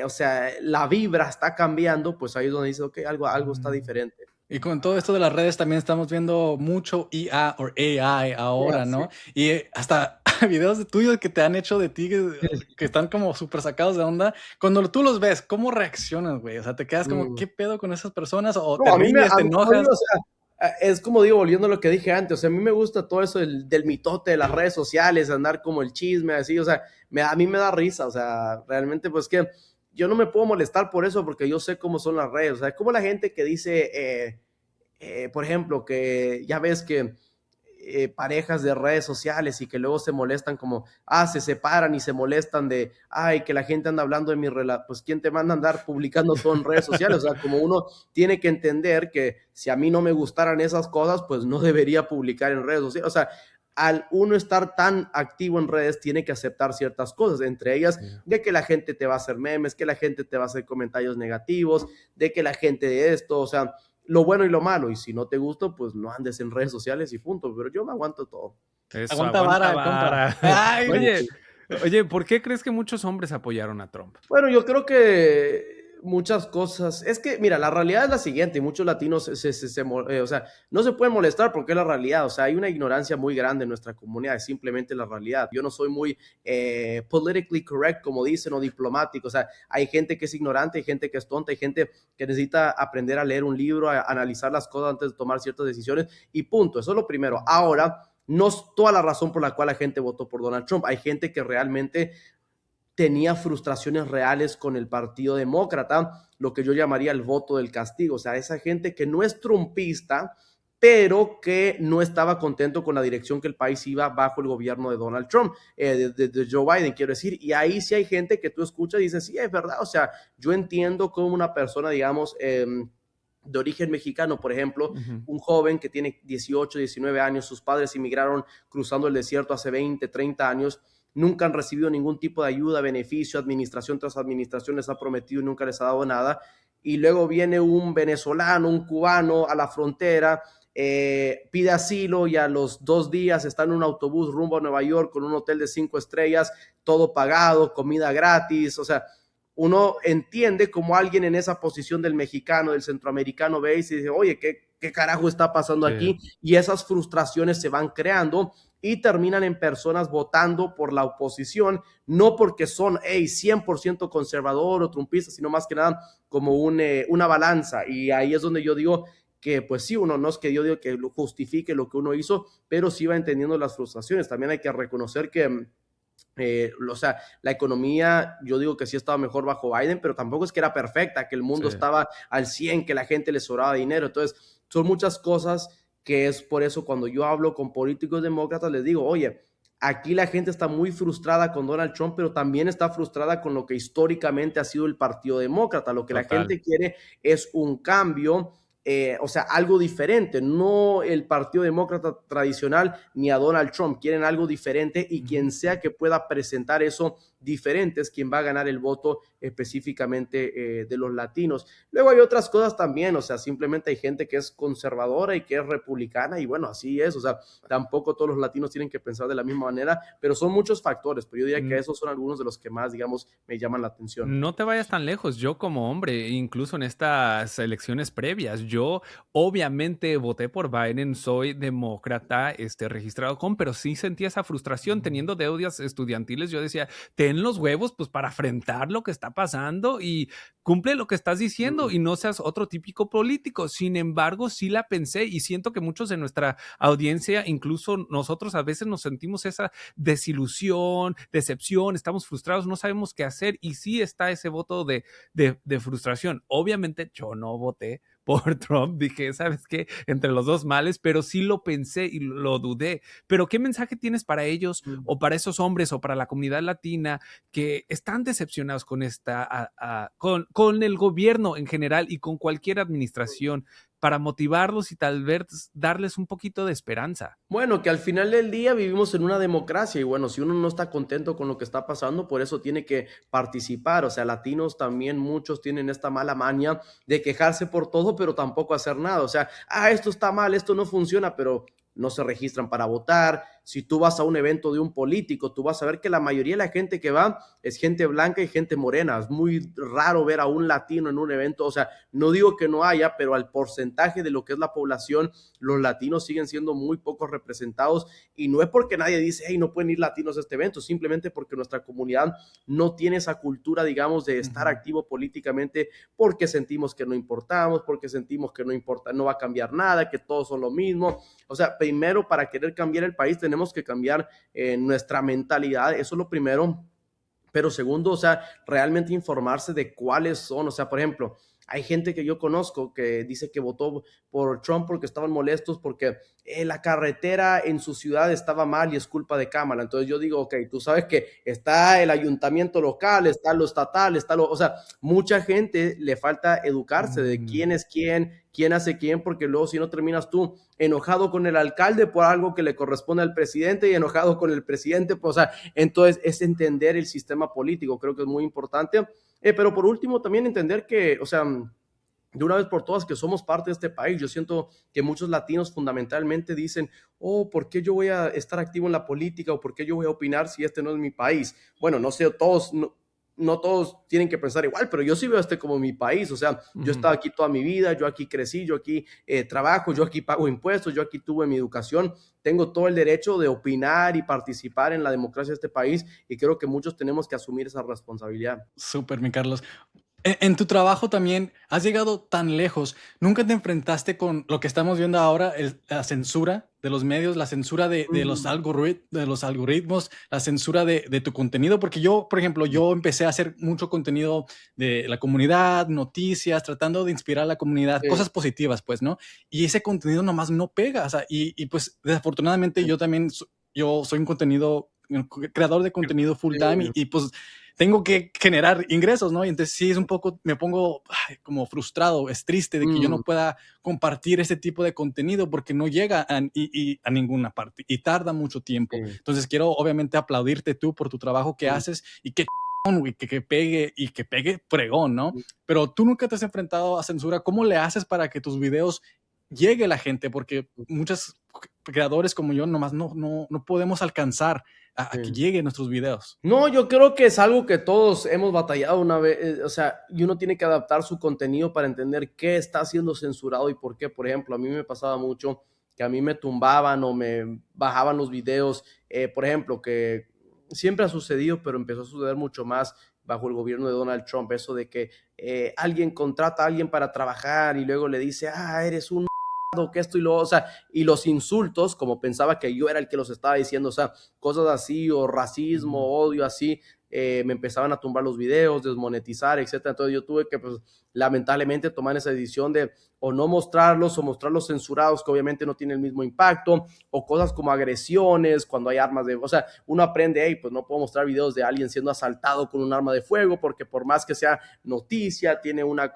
o sea, la vibra está cambiando, pues ahí es donde dices, ok, algo está diferente. Y con todo esto de las redes también estamos viendo mucho IA o AI ahora, Sí. ¿no? Y hasta videos de tuyos que te han hecho de ti que están como súper sacados de onda. Cuando tú los ves, ¿cómo reaccionas, güey? O sea, te quedas como, Mm. ¿qué pedo con esas personas? O No, te a mí me, ríes, te como enojas. digo, o sea, es como digo, volviendo a lo que dije antes, o sea, a mí me gusta todo eso del mitote de las redes sociales, andar como el chisme, así, o sea, a mí me da risa, o sea, realmente, pues que yo no me puedo molestar por eso, porque yo sé cómo son las redes, o sea, como la gente que dice, por ejemplo, que ya ves que parejas de redes sociales y que luego se molestan como, se separan y se molestan de, que la gente anda hablando de mi relación, pues ¿quién te manda a andar publicando todo en redes sociales? O sea, como uno tiene que entender que si a mí no me gustaran esas cosas, pues no debería publicar en redes sociales. O sea, al uno estar tan activo en redes, tiene que aceptar ciertas cosas, entre ellas de que la gente te va a hacer memes, que la gente te va a hacer comentarios negativos, de que la gente de esto, o sea, lo bueno y lo malo, y si no te gusta, pues no andes en redes sociales y punto, pero yo me aguanto todo. Eso, Aguanta vara, compa. Ay, Oye, ¿por qué crees que muchos hombres apoyaron a Trump? Bueno, yo creo que muchas cosas, es que, mira, la realidad es la siguiente, y muchos latinos o sea, no se pueden molestar porque es la realidad, o sea, hay una ignorancia muy grande en nuestra comunidad, es simplemente la realidad. Yo no soy muy politically correct, como dicen, o diplomático, o sea, hay gente que es ignorante, hay gente que es tonta, hay gente que necesita aprender a leer un libro, a analizar las cosas antes de tomar ciertas decisiones, y punto, eso es lo primero. Ahora, no es toda la razón por la cual la gente votó por Donald Trump, hay gente que realmente tenía frustraciones reales con el Partido Demócrata, lo que yo llamaría el voto del castigo. O sea, esa gente que no es trumpista, pero que no estaba contento con la dirección que el país iba bajo el gobierno de Donald Trump, de Joe Biden, quiero decir. Y ahí sí hay gente que tú escuchas y dices, sí, es verdad. O sea, yo entiendo cómo una persona, digamos, de origen mexicano, por ejemplo, un joven que tiene 18, 19 años, sus padres inmigraron cruzando el desierto hace 20, 30 años, nunca han recibido ningún tipo de ayuda, beneficio, administración tras administración les ha prometido y nunca les ha dado nada. Y luego viene un venezolano, un cubano a la frontera, pide asilo y a los 2 días está en un autobús rumbo a Nueva York con un hotel de 5 estrellas, todo pagado, comida gratis. O sea, uno entiende como alguien en esa posición del mexicano, del centroamericano, ve y se dice, oye, ¿qué carajo está pasando aquí? Y esas frustraciones se van creando y terminan en personas votando por la oposición, no porque son 100% conservador o trumpista, sino más que nada como una balanza. Y ahí es donde yo digo que pues sí, uno no es que yo digo que justifique lo que uno hizo, pero sí va entendiendo las frustraciones. También hay que reconocer que o sea, la economía, yo digo que sí estaba mejor bajo Biden, pero tampoco es que era perfecta, que el mundo estaba al 100, que la gente le sobraba dinero. Entonces, son muchas cosas que es por eso cuando yo hablo con políticos demócratas, les digo, oye, aquí la gente está muy frustrada con Donald Trump, pero también está frustrada con lo que históricamente ha sido el Partido Demócrata. Lo que la gente quiere es un cambio. O sea, algo diferente, no el Partido Demócrata tradicional ni a Donald Trump, quieren algo diferente y quien sea que pueda presentar eso diferente es quien va a ganar el voto específicamente de los latinos. Luego hay otras cosas también, o sea, simplemente hay gente que es conservadora y que es republicana y bueno, así es, o sea, tampoco todos los latinos tienen que pensar de la misma manera, pero son muchos factores, pero yo diría que esos son algunos de los que más, digamos, me llaman la atención. No te vayas tan lejos. Yo como hombre, incluso en estas elecciones previas, yo obviamente voté por Biden, soy demócrata, registrado pero sí sentía esa frustración teniendo deudas estudiantiles. Yo decía, ten los huevos pues para afrontar lo que está pasando y cumple lo que estás diciendo y no seas otro típico político. Sin embargo, sí la pensé y siento que muchos de nuestra audiencia, incluso nosotros a veces nos sentimos esa desilusión, decepción, estamos frustrados, no sabemos qué hacer y sí está ese voto de frustración. Obviamente yo no voté por Trump, dije, ¿sabes qué? Entre los dos males, pero sí lo pensé y lo dudé. Pero ¿qué mensaje tienes para ellos o para esos hombres o para la comunidad latina que están decepcionados con con el gobierno en general y con cualquier administración para motivarlos y tal vez darles un poquito de esperanza? Bueno, que al final del día vivimos en una democracia y bueno, si uno no está contento con lo que está pasando, por eso tiene que participar. O sea, latinos también muchos tienen esta mala maña de quejarse por todo, pero tampoco hacer nada. O sea, esto está mal, esto no funciona, pero no se registran para votar. Si tú vas a un evento de un político, tú vas a ver que la mayoría de la gente que va es gente blanca y gente morena. Es muy raro ver a un latino en un evento. O sea, no digo que no haya, pero al porcentaje de lo que es la población, los latinos siguen siendo muy pocos representados y no es porque nadie dice, hey, no pueden ir latinos a este evento, simplemente porque nuestra comunidad no tiene esa cultura, digamos, de estar activo políticamente porque sentimos que no importamos, porque sentimos que no importa, no va a cambiar nada, que todos son lo mismo. O sea, primero para querer cambiar el país tenemos que cambiar nuestra mentalidad, eso es lo primero, pero segundo, o sea, realmente informarse de cuáles son, o sea, por ejemplo, hay gente que yo conozco que dice que votó por Trump porque estaban molestos porque la carretera en su ciudad estaba mal y es culpa de Kamala. Entonces yo digo, ok, tú sabes que está el ayuntamiento local, está lo estatal, o sea, mucha gente le falta educarse de quién es quién hace quién, porque luego si no terminas tú enojado con el alcalde por algo que le corresponde al presidente y enojado con el presidente, pues, o sea, entonces es entender el sistema político, creo que es muy importante. Pero por último, también entender que, o sea, de una vez por todas que somos parte de este país. Yo siento que muchos latinos fundamentalmente dicen, ¿por qué yo voy a estar activo en la política o por qué yo voy a opinar si este no es mi país? Bueno, no sé, todos, no todos tienen que pensar igual, pero yo sí veo como mi país. O sea, yo he estado aquí toda mi vida, yo aquí crecí, yo aquí trabajo, yo aquí pago impuestos, yo aquí tuve mi educación. Tengo todo el derecho de opinar y participar en la democracia de este país y creo que muchos tenemos que asumir esa responsabilidad. Súper, mi Carlos. En tu trabajo también has llegado tan lejos. ¿Nunca te enfrentaste con lo que estamos viendo ahora, la censura los medios, la censura de los de los algoritmos, la censura de tu contenido, porque yo, por ejemplo, yo empecé a hacer mucho contenido de la comunidad, noticias, tratando de inspirar a la comunidad, Sí. cosas positivas, pues, ¿no? Y ese contenido nomás no pega, o sea, y pues desafortunadamente yo también, yo soy un creador de contenido full time y pues tengo que generar ingresos, ¿no? Y entonces sí es un poco, me pongo como frustrado, es triste de que yo no pueda compartir ese tipo de contenido porque no llega a ninguna parte y tarda mucho tiempo. Entonces quiero obviamente aplaudirte tú por tu trabajo que haces y que pegue pregón, ¿no? Pero tú nunca te has enfrentado a censura. ¿Cómo le haces para que tus videos llegue a la gente? Porque muchos creadores como yo nomás no podemos alcanzar a que lleguen nuestros videos. No, yo creo que es algo que todos hemos batallado una vez, o sea, y uno tiene que adaptar su contenido para entender qué está siendo censurado y por qué. Por ejemplo, a mí me pasaba mucho que a mí me tumbaban o me bajaban los videos, por ejemplo, que siempre ha sucedido, pero empezó a suceder mucho más bajo el gobierno de Donald Trump, eso de que alguien contrata a alguien para trabajar y luego le dice, eres un que esto y lo, o sea, y los insultos, como pensaba que yo era el que los estaba diciendo, o sea, cosas así, o racismo, odio, así, me empezaban a tumbar los videos, desmonetizar, etcétera. Entonces yo tuve que, pues, lamentablemente tomar esa decisión de o no mostrarlos o mostrarlos censurados, que obviamente no tiene el mismo impacto, o cosas como agresiones, cuando hay armas de, o sea, uno aprende, hey, pues no puedo mostrar videos de alguien siendo asaltado con un arma de fuego, porque por más que sea noticia, tiene una...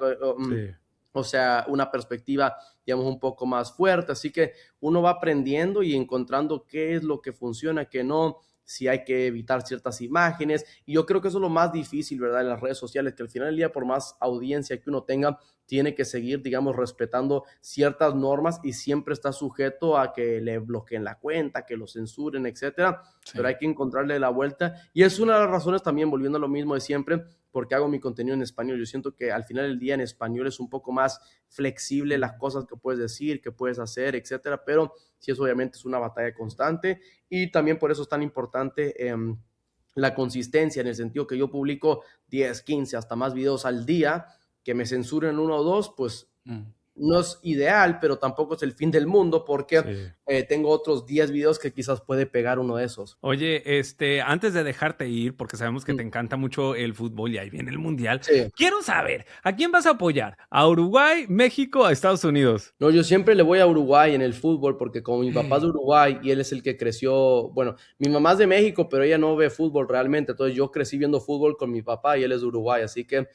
O sea, una perspectiva, digamos, un poco más fuerte. Así que uno va aprendiendo y encontrando qué es lo que funciona, qué no, si hay que evitar ciertas imágenes. Y yo creo que eso es lo más difícil, ¿verdad? En las redes sociales, que al final del día, por más audiencia que uno tenga, tiene que seguir, digamos, respetando ciertas normas y siempre está sujeto a que le bloqueen la cuenta, que lo censuren, etcétera. Sí. Pero hay que encontrarle la vuelta. Y es una de las razones también, volviendo a lo mismo de siempre, porque hago mi contenido en español. Yo siento que al final del día en español es un poco más flexible las cosas que puedes decir, que puedes hacer, etcétera, pero sí, eso obviamente es una batalla constante y también por eso es tan importante la consistencia, en el sentido que yo publico 10, 15, hasta más videos al día, que me censuren uno o dos, pues no es ideal, pero tampoco es el fin del mundo porque tengo otros 10 videos que quizás puede pegar uno de esos. Oye, antes de dejarte ir, porque sabemos que te encanta mucho el fútbol y ahí viene el Mundial, quiero saber, ¿a quién vas a apoyar? ¿A Uruguay, México, a Estados Unidos? No, yo siempre le voy a Uruguay en el fútbol porque como mi papá es de Uruguay y él es el que creció, bueno, mi mamá es de México, pero ella no ve fútbol realmente, entonces yo crecí viendo fútbol con mi papá y él es de Uruguay, así que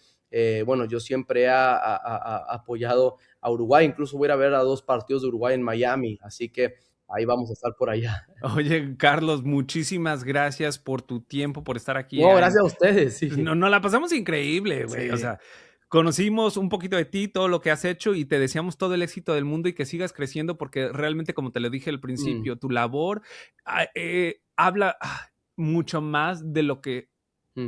bueno, yo siempre he apoyado a Uruguay, incluso voy a ir a ver a 2 partidos de Uruguay en Miami, así que ahí vamos a estar por allá. Oye, Carlos, muchísimas gracias por tu tiempo, por estar aquí. No, gracias a ustedes, sí. Nos la pasamos increíble, güey, o sea, conocimos un poquito de ti, todo lo que has hecho y te deseamos todo el éxito del mundo y que sigas creciendo porque realmente, como te lo dije al principio, tu labor habla mucho más de lo que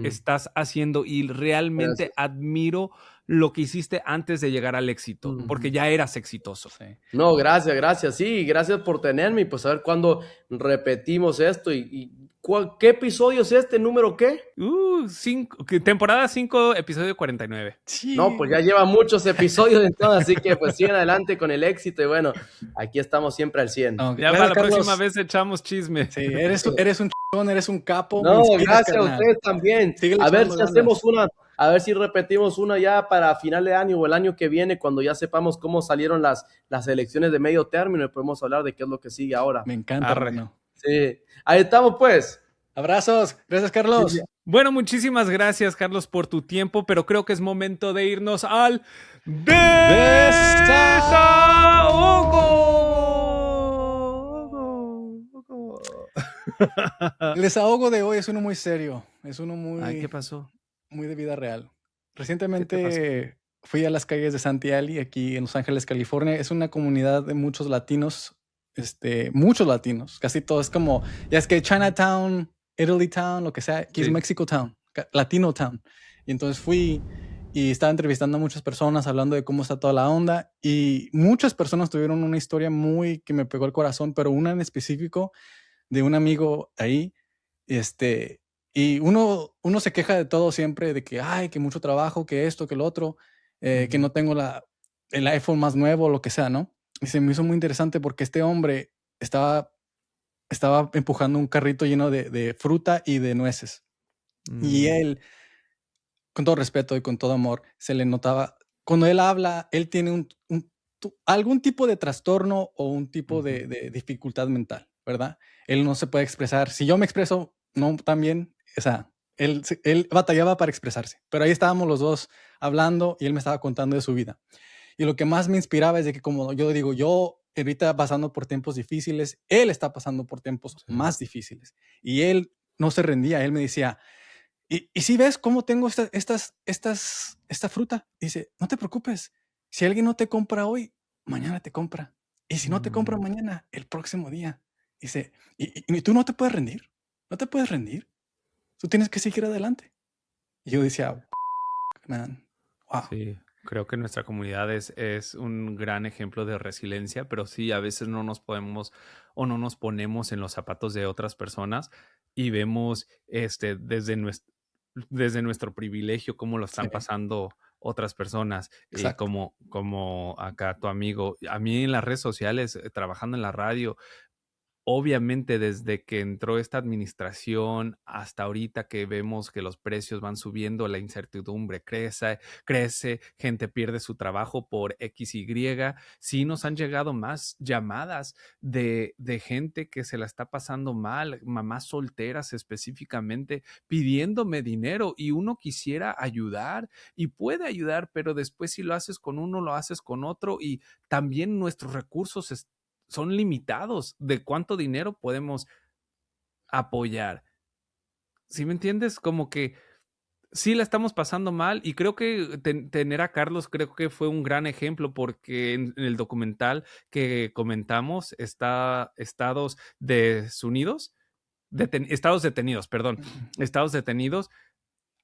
estás haciendo y realmente admiro lo que hiciste antes de llegar al éxito, porque ya eras exitoso. Sí. No, gracias. Sí, gracias por tenerme y pues a ver cuándo repetimos esto y ¿qué episodio es este? ¿Número qué? Temporada 5, episodio 49. Sí. No, pues ya lleva muchos episodios entonces, así que pues sigan adelante con el éxito y bueno, aquí estamos siempre al 100. No, ya para la próxima vez echamos chisme. Sí, eres un chingón, eres un capo. No, gracias a ustedes también. A ver si hacemos a ver si repetimos una ya para final de año o el año que viene, cuando ya sepamos cómo salieron las elecciones de medio término y podemos hablar de qué es lo que sigue ahora. Me encanta, Reno. Sí, ahí estamos pues. Abrazos, gracias Carlos. Sí. Bueno, muchísimas gracias Carlos por tu tiempo, pero creo que es momento de irnos al desahogo. El desahogo de hoy es uno muy serio, es uno muy... Ay, ¿qué pasó? Muy de vida real. Recientemente fui a las calles de Santiago, aquí en Los Ángeles, California. Es una comunidad de muchos latinos, casi todos. Es como, ya es que Chinatown, Italy Town, lo que sea, aquí es Mexico Town, Latino Town. Y entonces fui y estaba entrevistando a muchas personas, hablando de cómo está toda la onda. Y muchas personas tuvieron una historia muy que me pegó el corazón, pero una en específico de un amigo ahí, y uno se queja de todo siempre, de que, que mucho trabajo, que esto, que lo otro, que no tengo el iPhone más nuevo, lo que sea, ¿no? Y se me hizo muy interesante porque este hombre estaba empujando un carrito lleno de fruta y de nueces. Y él, con todo respeto y con todo amor, se le notaba, cuando él habla, él tiene algún tipo de trastorno o un tipo de dificultad mental, ¿verdad? Él no se puede expresar. Si yo me expreso, no tan bien, o sea, él batallaba para expresarse. Pero ahí estábamos los dos hablando y él me estaba contando de su vida. Y lo que más me inspiraba es de que, como yo digo, yo ahorita pasando por tiempos difíciles, él está pasando por tiempos más difíciles. Y él no se rendía. Él me decía, ¿y si ves cómo tengo esta fruta? Dice, no te preocupes. Si alguien no te compra hoy, mañana te compra. Y si no te compra mañana, el próximo día. Dice, y tú no te puedes rendir. No te puedes rendir. Tú tienes que seguir adelante. Y yo decía, man, wow. Sí, creo que nuestra comunidad es un gran ejemplo de resiliencia, pero sí, a veces no nos podemos o no nos ponemos en los zapatos de otras personas y vemos desde nuestro privilegio cómo lo están Sí. pasando otras personas, Exacto. como acá tu amigo. A mí en las redes sociales, trabajando en la radio, obviamente desde que entró esta administración hasta ahorita que vemos que los precios van subiendo, la incertidumbre crece, gente pierde su trabajo por X, Y, sí nos han llegado más llamadas de gente que se la está pasando mal, mamás solteras específicamente, pidiéndome dinero y uno quisiera ayudar y puede ayudar, pero después si lo haces con uno, lo haces con otro y también nuestros recursos son limitados de cuánto dinero podemos apoyar. ¿Sí me entiendes? Como que sí la estamos pasando mal y creo que tener a Carlos creo que fue un gran ejemplo porque en el documental que comentamos está Estados Unidos, Estados detenidos, perdón, Estados detenidos.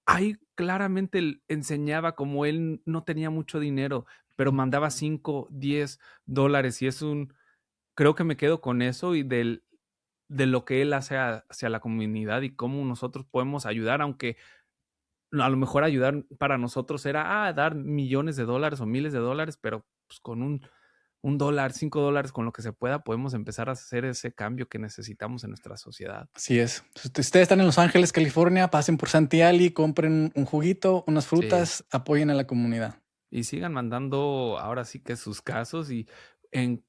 Ahí claramente enseñaba como él no tenía mucho dinero, pero mandaba $5, $10 y es creo que me quedo con eso y de lo que él hace hacia la comunidad y cómo nosotros podemos ayudar, aunque a lo mejor ayudar para nosotros era dar millones de dólares o miles de dólares, pero pues con un dólar, $5, con lo que se pueda, podemos empezar a hacer ese cambio que necesitamos en nuestra sociedad. Así es. Si ustedes están en Los Ángeles, California, pasen por Santi Ali, compren un juguito, unas frutas, apoyen a la comunidad. Y sigan mandando ahora sí que sus casos y en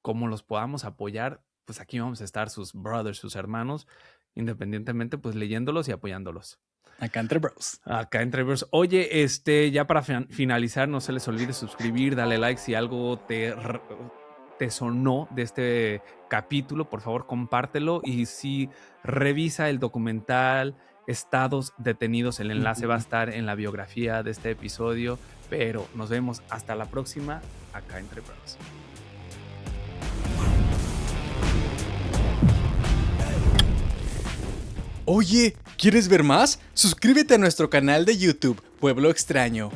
cómo los podamos apoyar, pues aquí vamos a estar sus brothers, sus hermanos, independientemente, pues leyéndolos y apoyándolos. Acá entre bros. Acá entre bros. Oye, ya para finalizar, no se les olvide suscribir, dale like si algo te sonó de este capítulo, por favor compártelo y si revisa el documental Estados Detenidos, el enlace va a estar en la biografía de este episodio, pero nos vemos hasta la próxima acá entre bros. Oye, ¿quieres ver más? Suscríbete a nuestro canal de YouTube, Pueblo Extraño.